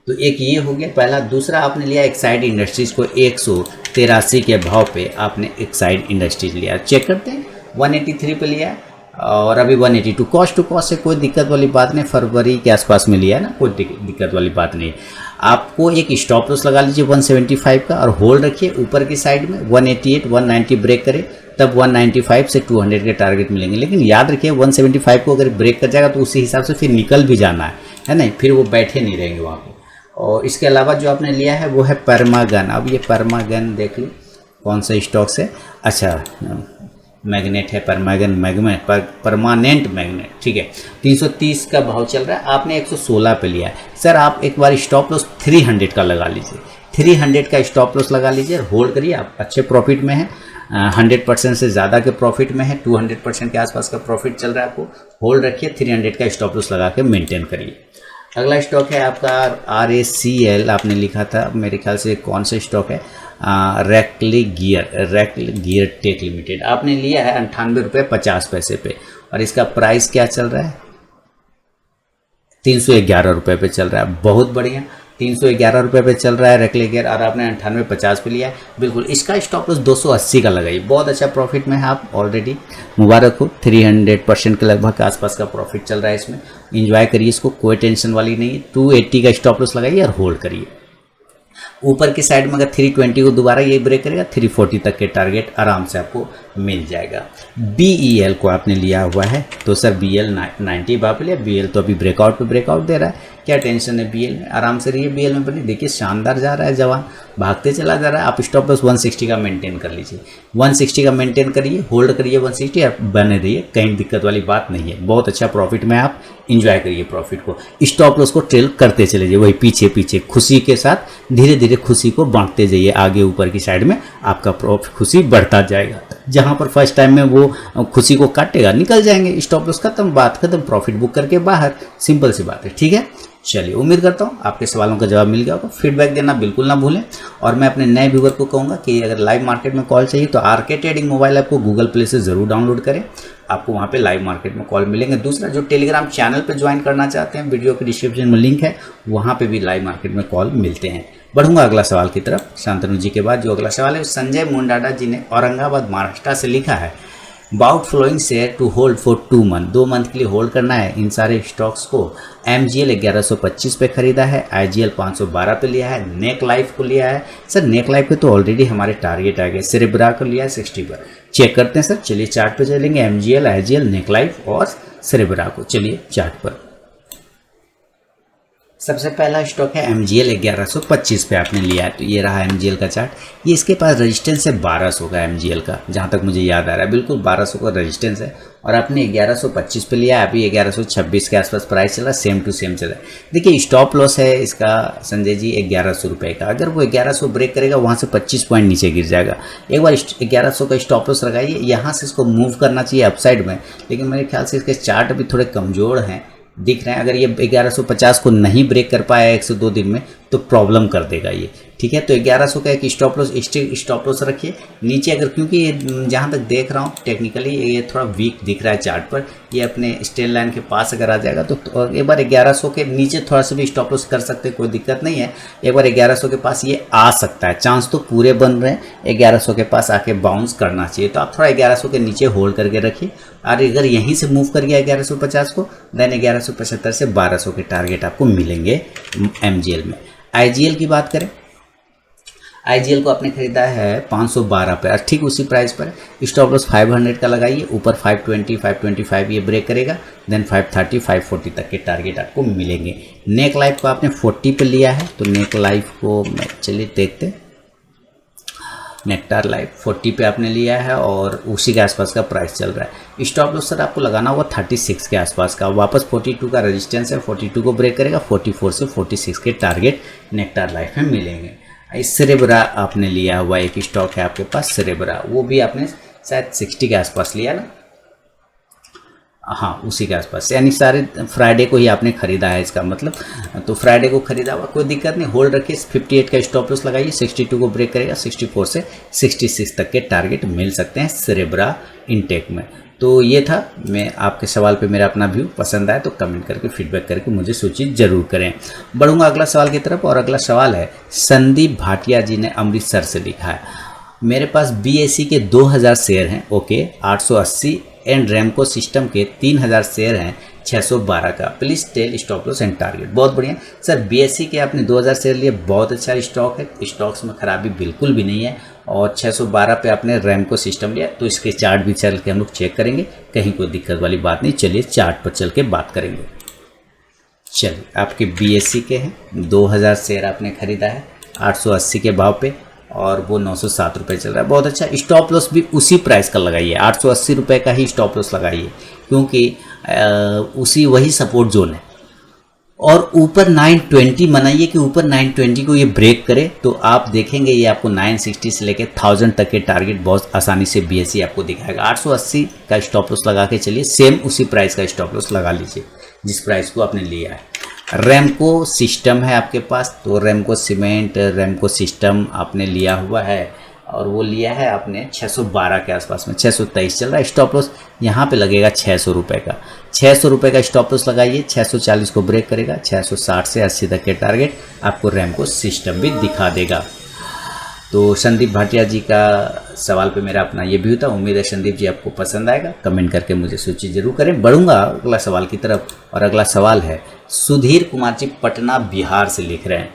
तो एक ये हो गया पहला। दूसरा आपने लिया एक्साइड इंडस्ट्रीज़ को 183 के भाव पे आपने एक्साइड इंडस्ट्रीज लिया। चेक करते हैं, 183 पे लिया और अभी 182। कॉस्ट टू कॉस्ट से कोई दिक्कत वाली बात नहीं, फरवरी के आसपास में लिया है ना, कोई दिक्कत वाली बात नहीं। आपको एक स्टॉप लॉस लगा लीजिए 175 का और होल्ड रखिए ऊपर की साइड में। 188 190 ब्रेक करे तब 195 से 200 के टारगेट मिलेंगे। लेकिन याद रखिए 175 को अगर ब्रेक कर जाएगा तो उसी हिसाब से फिर निकल भी जाना है नहीं, फिर वो बैठे नहीं रहेंगे वहाँ पे। और इसके अलावा जो आपने लिया है वो है परमागन। अब ये परमागन देख लो कौन सा स्टॉक्स है। अच्छा, मैग्नेट है परमागन, परमानेंट मैग्नेट, ठीक है। 330 का भाव चल रहा है, आपने 116 पे लिया है। सर आप एक बार स्टॉप लॉस 300 का लगा लीजिए, 300 का स्टॉप लॉस लगा लीजिए और होल्ड करिए। आप अच्छे प्रॉफिट में हैं, 100% से ज़्यादा के प्रॉफिट में है, 200% के आसपास का प्रॉफिट चल रहा है आपको। होल्ड रखिए, 300 का स्टॉप लॉस लगा के मेंटेन करिए। अगला स्टॉक है आपका RACL, आपने लिखा था, मेरे ख्याल से कौन सा स्टॉक है, रैकली गियर टेक लिमिटेड। आपने लिया है 98 रुपये 50 पैसे पे और इसका प्राइस क्या चल रहा है, 311 रुपये पे चल रहा है। बहुत बढ़िया, 311 रुपये पे चल रहा है रैकली गियर और आपने 98.50 पे लिया है। बिल्कुल इसका स्टॉप लॉस 280 का लगाइए, बहुत अच्छा प्रॉफिट में है आप ऑलरेडी, मुबारक हो। 300% के लगभग आसपास का प्रॉफिट चल रहा है इसमें, इंजॉय करिए इसको, कोई टेंशन वाली नहीं है। 280 का स्टॉप लॉस लगाइए और होल्ड करिए। ऊपर की साइड में अगर 320 को दोबारा ये ब्रेक करेगा 340 तक के टारगेट आराम से आपको मिल जाएगा। BEL को आपने लिया हुआ है तो सर BL 90 भाप लिया। BL तो अभी ब्रेकआउट पे ब्रेकआउट दे रहा है, क्या टेंशन है BL में, आराम से रहिए BL में। बनी देखिए शानदार जा रहा है जवान, भागते चला जा रहा है। आप स्टॉप लॉस 160 का मेंटेन कर लीजिए, 160 का मेंटेन करिए, होल्ड करिए 160, आप बने रहिए, कहीं दिक्कत वाली बात नहीं है। बहुत अच्छा प्रॉफिट में आप इंजॉय करिए प्रॉफिट को। स्टॉप लॉस को ट्रेल करते चले जाइए, वही पीछे पीछे खुशी के साथ धीरे धीरे खुशी को बांटते जाइए, आगे ऊपर की साइड में आपका प्रॉफिट खुशी बढ़ता जाएगा। जहां पर फर्स्ट टाइम में वो खुशी को काटेगा निकल जाएंगे, स्टॉप लॉस खत्म, बात खत्म, प्रॉफिट बुक करके बाहर, सिंपल सी बात है। ठीक है, चलिए उम्मीद करता हूँ आपके सवालों का जवाब मिल गया होगा। फीडबैक देना बिल्कुल ना भूलें। और मैं अपने नए व्यूवर को कहूँगा कि अगर लाइव मार्केट में कॉल चाहिए तो RK ट्रेडिंग मोबाइल ऐप को गूगल प्ले से ज़रूर डाउनलोड करें, आपको वहाँ पे लाइव मार्केट में कॉल मिलेंगे। दूसरा, जो टेलीग्राम चैनल पर ज्वाइन करना चाहते हैं, वीडियो के डिस्क्रिप्शन में लिंक है, वहाँ पर भी लाइव मार्केट में कॉल मिलते हैं। बढ़ूंगा अगला सवाल की तरफ। शांतनु जी के बाद जो अगला सवाल है संजय मुंडाडा जी ने औरंगाबाद महाराष्ट्र से लिखा है, bout flowing share to hold for 2 month, 2 month के लिए होल्ड करना है इन सारे स्टॉक्स को। MGL 1125 पे खरीदा है, IGL 512 पे लिया है, नेक लाइफ को लिया है। सर नेक लाइफ पे तो ऑलरेडी हमारे टारगेट आ गए, सेरेब्रा को लिया है 60 पर। चेक करते हैं सर, चलिए चार्ट पे चलेंगे, MGL, IGL, नेक लाइफ और सेरेब्रा को, चलिए चार्ट पर। सबसे पहला स्टॉक है MGL 1125 पे आपने लिया है, तो ये रहा MGL का चार्ट। ये इसके पास रेजिस्टेंस है 1200 का MGL का, जहाँ तक मुझे याद आ रहा है, बिल्कुल 1200 का रेजिस्टेंस है। और आपने 1125 पे लिया है, अभी 1126 के आसपास प्राइस चला, सेम टू सेम चला है। देखिए स्टॉप लॉस है इसका संजय जी 1100 रुपये का, अगर वो 1100 ब्रेक करेगा वहाँ से 25 पॉइंट नीचे गिर जाएगा। एक बार 1100 का स्टॉप लॉस लगाइए, यहाँ से इसको मूव करना चाहिए अपसाइड में, लेकिन मेरे ख्याल से इसके चार्ट भी थोड़े कमज़ोर हैं दिख रहे हैं। अगर ये 1150 को नहीं ब्रेक कर पाया 1 से 2 दिन में तो प्रॉब्लम कर देगा ये। ठीक है, तो 1100 का एक स्टॉप लॉस रखिए नीचे। अगर क्योंकि ये जहाँ तक देख रहा हूँ टेक्निकली ये थोड़ा वीक दिख रहा है चार्ट पर, ये अपने स्टेल लाइन के पास अगर आ जाएगा तो एक बार 1100 के नीचे थोड़ा सा भी स्टॉप लॉस कर सकते हैं, कोई दिक्कत नहीं है। एक बार 1100 के पास ये आ सकता है, चांस तो पूरे बन रहे हैं 1100 के पास आके बाउंस करना चाहिए, तो आप थोड़ा 1100 के नीचे होल्ड करके रखिए। और अगर यहीं से मूव कर गया 1150 को, देन 1175 से 1200 के टारगेट आपको मिलेंगे MGL में। IGL की बात करें, IGL को आपने खरीदा है 512 पे, ठीक उसी प्राइस पर। स्टॉप लॉस 500 का लगाइए, ऊपर 520, 525 ये ब्रेक करेगा, देन 530, 540 तक के टारगेट आपको मिलेंगे। नेक लाइफ को आपने 40 पे लिया है, तो नेक लाइफ को चलिए देखते हैं। नेक्टार लाइफ 40 पे आपने लिया है और उसी के आसपास का प्राइस चल रहा है। स्टॉप लॉस सर आपको लगाना होगा 36 के आसपास का, वापस 42 का रेजिस्टेंस है, 42 को ब्रेक करेगा, 44 से 46 के टारगेट नेक्टार लाइफ में मिलेंगे। सेरेब्रा आपने लिया हुआ एक स्टॉक है आपके पास, सेरेब्रा, वो भी आपने शायद 60 के आसपास लिया ना, हाँ उसी के आसपास, यानी सारे फ्राइडे को ही आपने खरीदा है इसका मतलब, तो फ्राइडे को खरीदा हुआ, कोई दिक्कत नहीं, होल्ड रखिए। 58 का स्टॉप लॉस लगाइए, 62 को ब्रेक करेगा, 64 से 66 तक के टारगेट मिल सकते हैं सेरेब्रा इनटेक में। तो ये था, मैं आपके सवाल पे मेरा अपना व्यू, पसंद आए तो कमेंट करके फीडबैक करके मुझे सूचित जरूर करें। बढ़ूंगा अगला सवाल की तरफ, और अगला सवाल है संदीप भाटिया जी ने अमृतसर से लिखा है, मेरे पास BSE के 2000 शेयर हैं, ओके, 880 एंड रेमको सिस्टम के 3000 शेयर हैं, 612 का, please tell stop loss and target. बहुत बढ़िया सर, BSE के आपने 2000 शेयर लिए, बहुत अच्छा स्टॉक है, स्टॉक्स में खराबी बिल्कुल भी नहीं है, और 612 पे आपने रेमको सिस्टम लिया, तो इसके चार्ट भी चल के हम लोग चेक करेंगे, कहीं कोई दिक्कत वाली बात नहीं। चलिए चार्ट पर चल के बात करेंगे। चलिए आपके BSE के हैं, 2000 शेयर आपने खरीदा है 880 के भाव पे, और वो 907 रुपये चल रहा है, बहुत अच्छा। स्टॉप लॉस भी उसी प्राइस का लगाइए, 880 रुपये का ही स्टॉप लॉस लगाइए, क्योंकि उसी वही सपोर्ट जोन है। और ऊपर 920 बनाइए कि ऊपर 920 को ये ब्रेक करे, तो आप देखेंगे ये आपको 960 से लेकर 1000 तक के टारगेट बहुत आसानी से BSE आपको दिखाएगा। 880 का स्टॉप लॉस लगा के चलिए, सेम उसी प्राइस का स्टॉप लॉस लगा लीजिए जिस प्राइस को आपने लिया है। रेमको सिस्टम है आपके पास, तो रेमको सीमेंट, रेमको सिस्टम आपने लिया हुआ है, और वो लिया है आपने 612 के आसपास में, 623 चल रहा है। स्टॉप लॉस यहाँ पे लगेगा 600 रुपये का, 600 रुपये का स्टॉप लॉस लगाइए, 640 को ब्रेक करेगा, 660 से 80 तक के टारगेट आपको रेमको सिस्टम भी दिखा देगा। तो संदीप भाटिया जी का सवाल पे मेरा अपना ये भी था, उम्मीद है संदीप जी आपको पसंद आएगा, कमेंट करके मुझे सूचित जरूर करें। बढ़ूंगा अगला सवाल की तरफ, और अगला सवाल है सुधीर कुमार जी पटना बिहार से लिख रहे हैं,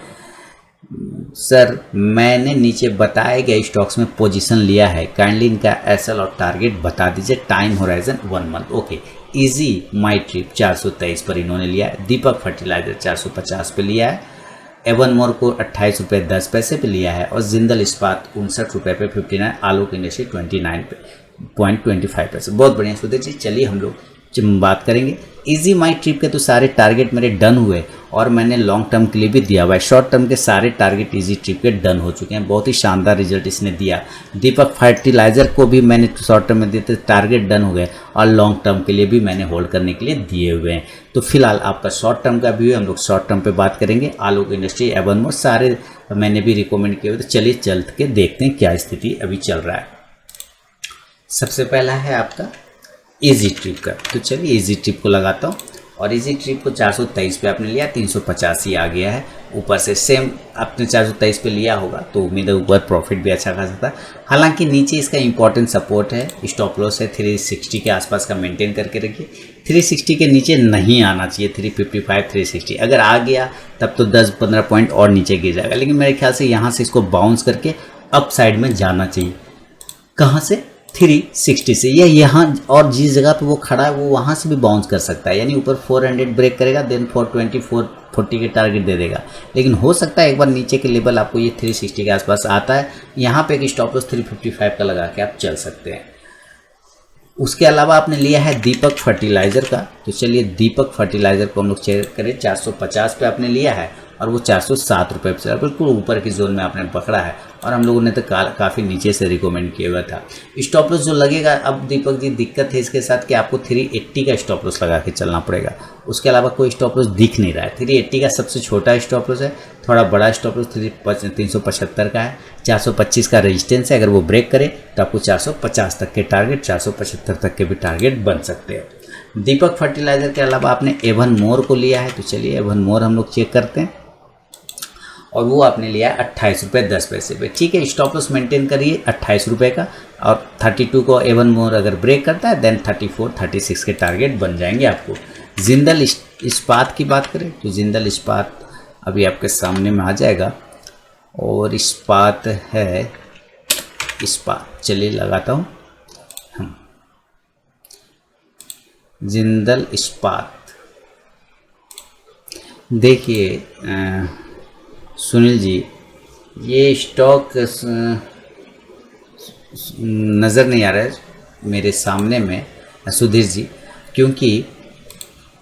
सर मैंने नीचे बताए गए स्टॉक्स में पोजीशन लिया है, काइंडली इनका एसएल और टारगेट बता दीजिए, time horizon 1 month. Okay, EaseMyTrip 423 पर इन्होंने लिया है, दीपक फर्टिलाइजर 450 पे लिया है, एवन मोर को 28 रुपये 10 पैसे पे लिया है, और जिंदल इस्पात 59 रुपये पे 59, आलोक इंडस्ट्री 29.25 पैसे। बहुत बढ़िया सुधीर जी, चलिए हम लोग बात करेंगे। इजी माई ट्रिप के तो सारे टारगेट मेरे डन हुए और मैंने लॉन्ग टर्म के लिए भी दिया हुआ है, शॉर्ट टर्म के सारे टारगेट इजी ट्रिप के डन हो चुके हैं, बहुत ही शानदार रिजल्ट इसने दिया। दीपक फर्टिलाइजर को भी मैंने शॉर्ट टर्म में दिए थे, टारगेट डन हो गए, और लॉन्ग टर्म के लिए भी मैंने होल्ड करने के लिए दिए हुए हैं। तो फिलहाल आपका शॉर्ट टर्म का व्यू है, हम लोग शॉर्ट टर्म पे बात करेंगे। आलोक इंडस्ट्री, एवन मोर सारे मैंने भी रिकमेंड किए हुए, तो चलिए चल के देखते हैं क्या स्थिति अभी चल रहा है। सबसे पहला है आपका इजी ट्रिप का, तो चलिए इजी ट्रिप को लगाता हूँ, और इजी ट्रिप को 423 पे आपने लिया, 385 आ गया है। ऊपर से सेम आपने 423 पे लिया होगा, तो उम्मीद है ऊपर प्रॉफिट भी अच्छा खासा था। हालांकि नीचे इसका इंपॉर्टेंट सपोर्ट है, स्टॉप लॉस है 360 के आसपास का मेंटेन करके रखिए। 360 के नीचे नहीं आना चाहिए, 355 360 अगर आ गया तब तो 10-15 पॉइंट और नीचे गिर जाएगा, लेकिन मेरे ख्याल से यहाँ से इसको बाउंस करके अप साइड में जाना चाहिए। कहाँ से? 360 से, या यहाँ और जिस जगह पे वो खड़ा है वो वहाँ से भी बाउंस कर सकता है, यानी ऊपर 400 ब्रेक करेगा, देन 420 440 के टारगेट दे देगा। लेकिन हो सकता है एक बार नीचे के लेवल आपको ये 360 के आसपास आता है, यहाँ पे एक स्टॉप लॉस 355 का लगा के आप चल सकते हैं। उसके अलावा आपने लिया है दीपक फर्टिलाइज़र का, तो चलिए दीपक फर्टिलाइज़र को हम लोग चेक करें। 450 पे आपने लिया है और वो 407 रुपये पे चला, बिल्कुल ऊपर की जोन में आपने पकड़ा है, और हम लोगों ने तो काफ़ी नीचे से रिकमेंड किया हुआ था। स्टॉप लॉस जो लगेगा, अब दीपक जी दिक्कत है इसके साथ कि आपको 380 का स्टॉप लॉस लगा के चलना पड़ेगा, उसके अलावा कोई स्टॉप लॉस दिख नहीं रहा है। 380 का सबसे छोटा स्टॉप लॉस है, थोड़ा बड़ा स्टॉप लॉस 375 का है, 425 का रेजिस्टेंस है, अगर वो ब्रेक करे तो आपको 450 तक के टारगेट, 475 तक के भी टारगेट बन सकते हैं। दीपक फर्टिलाइज़र के अलावा आपने एवन मोर को लिया है, तो चलिए एवन मोर हम लोग चेक करते हैं, और वो आपने लिया है 28 रुपये 10 पैसे पे। ठीक है, स्टॉप लॉस मेंटेन करिए 28 रुपये का, और 32 को एवन मोर अगर ब्रेक करता है देन 34 36 के टारगेट बन जाएंगे आपको। जिंदल इस्पात की बात करें तो जिंदल इस्पात अभी आपके सामने में आ जाएगा, और इस्पात है इस्पात, चलिए लगाता हूँ जिंदल इस्पात। देखिए सुनील जी, ये स्टॉक नज़र नहीं आ रहा है मेरे सामने में सुधीर जी, क्योंकि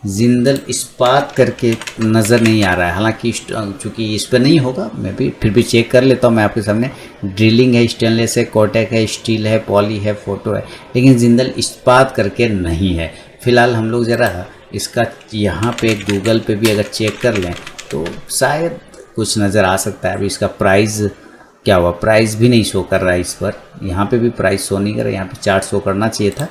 जिंदल इस्पात करके नज़र नहीं आ रहा है। हालांकि चूँकि इस पर नहीं होगा, मैं भी फिर भी चेक कर लेता हूँ मैं आपके सामने। ड्रिलिंग है, स्टेनलेस है, कोटेक है, स्टील है, पॉली है, फोटो है, लेकिन जिंदल इस्पात करके नहीं है। फिलहाल हम लोग ज़रा इसका यहाँ पे गूगल पे भी अगर चेक कर लें तो शायद कुछ नज़र आ सकता है। अभी इसका प्राइस क्या हुआ, प्राइस भी नहीं शो कर रहा है इस पर, यहाँ पे भी प्राइस शो नहीं कर रहा है, यहाँ पे चार्ट शो करना चाहिए था।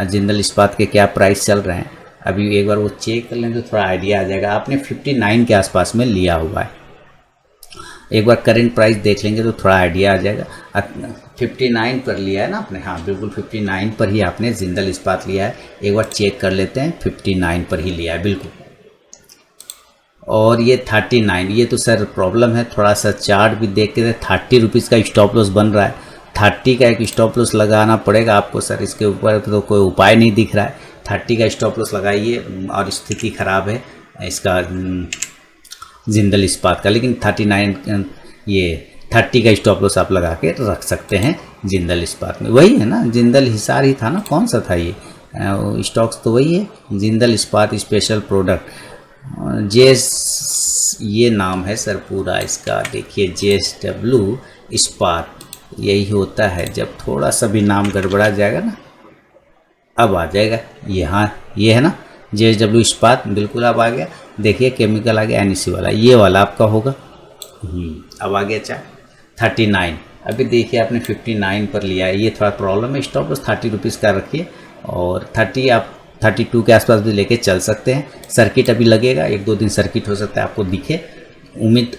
जिंदल इस्पात के क्या प्राइस चल रहे हैं अभी एक बार वो चेक कर लें तो थोड़ा आइडिया आ जाएगा। आपने 59 के आसपास में लिया हुआ है, एक बार करंट प्राइस देख लेंगे तो थोड़ा आइडिया आ जाएगा। 59 पर लिया है ना आपने? हाँ बिल्कुल 59 पर ही आपने जिंदल इस्पात लिया है, एक बार चेक कर लेते हैं। 59 पर ही लिया है बिल्कुल, और ये 39, ये तो सर प्रॉब्लम है, थोड़ा सा चार्ट भी देख के 30 रुपीज़ का स्टॉप लॉस बन रहा है। 30 का एक स्टॉप लॉस लगाना पड़ेगा आपको सर, इसके ऊपर तो कोई उपाय नहीं दिख रहा है। 30 का स्टॉप लॉस लगाइए, और स्थिति ख़राब है इसका जिंदल इस्पात का। लेकिन 39 ये 30 का स्टॉप लॉस आप लगा के रख सकते हैं जिंदल इस्पात में। वही है ना, जिंदल हिसार ही था ना, कौन सा था ये स्टॉक्स, तो वही है जिंदल इस्पात स्पेशल प्रोडक्ट। ये नाम है सर पूरा इसका, देखिए JSW इस्पात, यही होता है जब थोड़ा सा भी नाम गड़बड़ा जाएगा ना, अब आ जाएगा। यहाँ ये है ना JSW इस्पात, बिल्कुल अब आ गया। देखिए केमिकल आ गया, NEC वाला, ये वाला आपका होगा। अब आ गया चार्ट 39। अभी देखिए आपने 59 पर लिया है, ये थोड़ा प्रॉब्लम है। स्टॉप लॉस 30 रुपीज़ का रखिए, और 30 आप 32 के आसपास भी लेके चल सकते हैं। सर्किट अभी लगेगा, 1-2 दिन सर्किट हो सकता है आपको दिखे। उम्मीद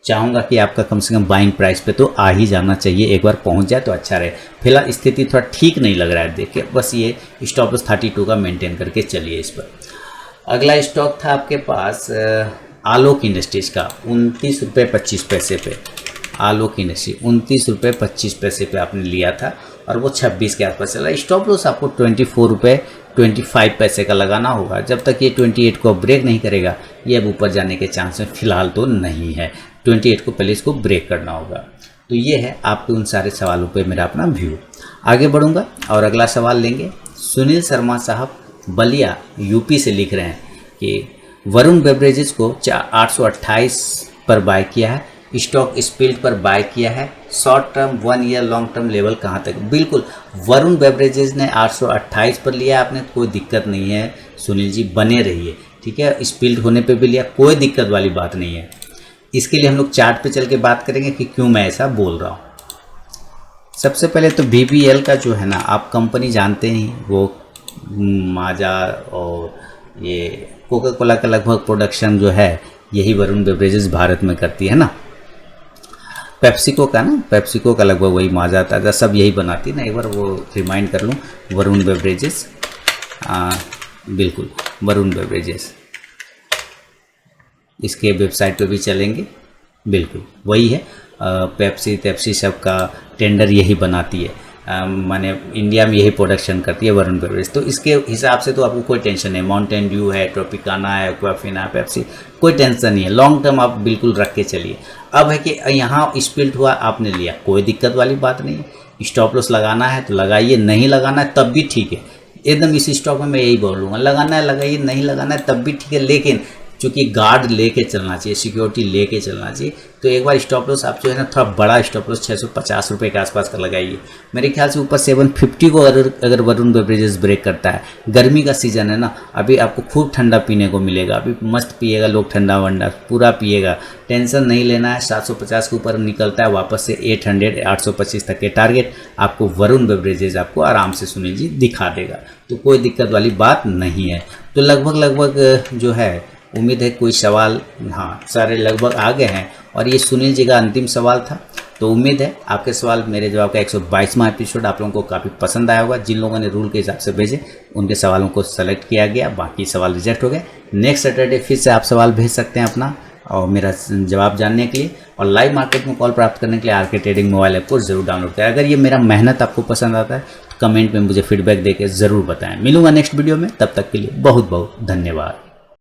चाहूँगा कि आपका कम से कम बाइंग प्राइस पे तो आ ही जाना चाहिए, एक बार पहुँच जाए तो अच्छा रहे। फिलहाल स्थिति थोड़ा ठीक नहीं लग रहा है, देखिए बस ये स्टॉप लॉस 32 का मेंटेन करके चलिए इस पर। अगला स्टॉक था आपके पास आलोक इंडस्ट्रीज का 29 रुपये 25 पैसे पे, आलोक इंडस्ट्री 29 रुपये 25 पैसे पे आपने लिया था और वो 26 के आसपास चला। स्टॉप लॉस आपको 24 रुपये 25 पैसे का लगाना होगा। जब तक ये 28 को ब्रेक नहीं करेगा ये अब ऊपर जाने के चांस में फ़िलहाल तो नहीं है। 28 को पहले इसको ब्रेक करना होगा। तो ये है आपके उन सारे सवालों पे मेरा अपना व्यू। आगे बढ़ूंगा और अगला सवाल लेंगे। सुनील शर्मा साहब बलिया यूपी से लिख रहे हैं कि वरुण बेवरेजेस को 828 पर बाय किया है, स्टॉक स्पिल्ट पर बाय किया है, short term 1 year long term level कहाँ तक? बिल्कुल वरुण बेवरेजेस ने 828 पर लिया आपने, कोई दिक्कत नहीं है सुनील जी, बने रहिए, ठीक है। स्पिल्ट होने पे भी लिया, कोई दिक्कत वाली बात नहीं है। इसके लिए हम लोग चार्ट पे चल के बात करेंगे कि क्यों मैं ऐसा बोल रहा हूँ। सबसे पहले तो BBL का जो है ना, आप कंपनी जानते ही, वो माजा और ये कोका कोला का लगभग प्रोडक्शन जो है यही वरुण बेवरेजेस भारत में करती है ना। पेप्सिको का लगभग वही माजा ताजा सब यही बनाती है ना। एक बार वो रिमाइंड कर लूँ, वरुण बेवरेजेस, बिल्कुल वरुण बेवरेजेस, इसके वेबसाइट पे भी चलेंगे, बिल्कुल वही है। पेप्सी सब का टेंडर यही बनाती है, माने इंडिया में यही प्रोडक्शन करती है वरुण बेवरेज। तो इसके हिसाब से तो आपको कोई टेंशन नहीं, माउंटेन ड्यू है, ट्रोपिकाना है, एक्वाफिना है, पेप्सी, कोई टेंशन नहीं है। लॉन्ग टर्म आप बिल्कुल रख के चलिए। अब है कि यहाँ स्पिल्ट हुआ आपने लिया, कोई दिक्कत वाली बात नहीं है। स्टॉप लॉस लगाना है तो लगाइए, नहीं लगाना है तब भी ठीक है। एकदम इस स्टॉक में मैं यही बोलूँगा, लगाना है लगाइए, नहीं लगाना है तब भी ठीक है। लेकिन चूँकि गार्ड लेके चलना चाहिए, सिक्योरिटी लेके चलना चाहिए। तो एक बार स्टॉप लॉस आप जो है ना थोड़ा बड़ा स्टॉप लॉस 650 रुपये के आसपास का लगाइए। मेरे ख्याल से ऊपर 750 को अगर वरुण बेवरेजेस ब्रेक करता है, गर्मी का सीज़न है ना, अभी आपको खूब ठंडा पीने को मिलेगा, अभी मस्त पिएगा लोग, ठंडा वंडा पूरा पिएगा, टेंशन नहीं लेना है। 750 के ऊपर निकलता है वापस से 825 तक के टारगेट आपको वरुण बेवरेजेस आपको आराम से सुनील जी दिखा देगा। तो कोई दिक्कत वाली बात नहीं है। तो लगभग जो है उम्मीद है कोई सवाल, हाँ सारे लगभग आ गए हैं और ये सुनील जी का अंतिम सवाल था। तो उम्मीद है आपके सवाल मेरे जवाब का 122वां एपिसोड आप लोगों को काफ़ी पसंद आया होगा। जिन लोगों ने रूल के हिसाब से भेजे उनके सवालों को सेलेक्ट किया गया, बाकी सवाल रिजेक्ट हो गए। नेक्स्ट सैटरडे फिर से आप सवाल भेज सकते हैं अपना और मेरा जवाब जानने के लिए। और लाइव मार्केट में कॉल प्राप्त करने के लिए आरके ट्रेडिंग मोबाइल ऐप को जरूर डाउनलोड करें। अगर ये मेरा मेहनत आपको पसंद आता है तो कमेंट में मुझे फीडबैक देकर ज़रूर बताएं। मिलूंगा नेक्स्ट वीडियो में, तब तक के लिए बहुत बहुत धन्यवाद।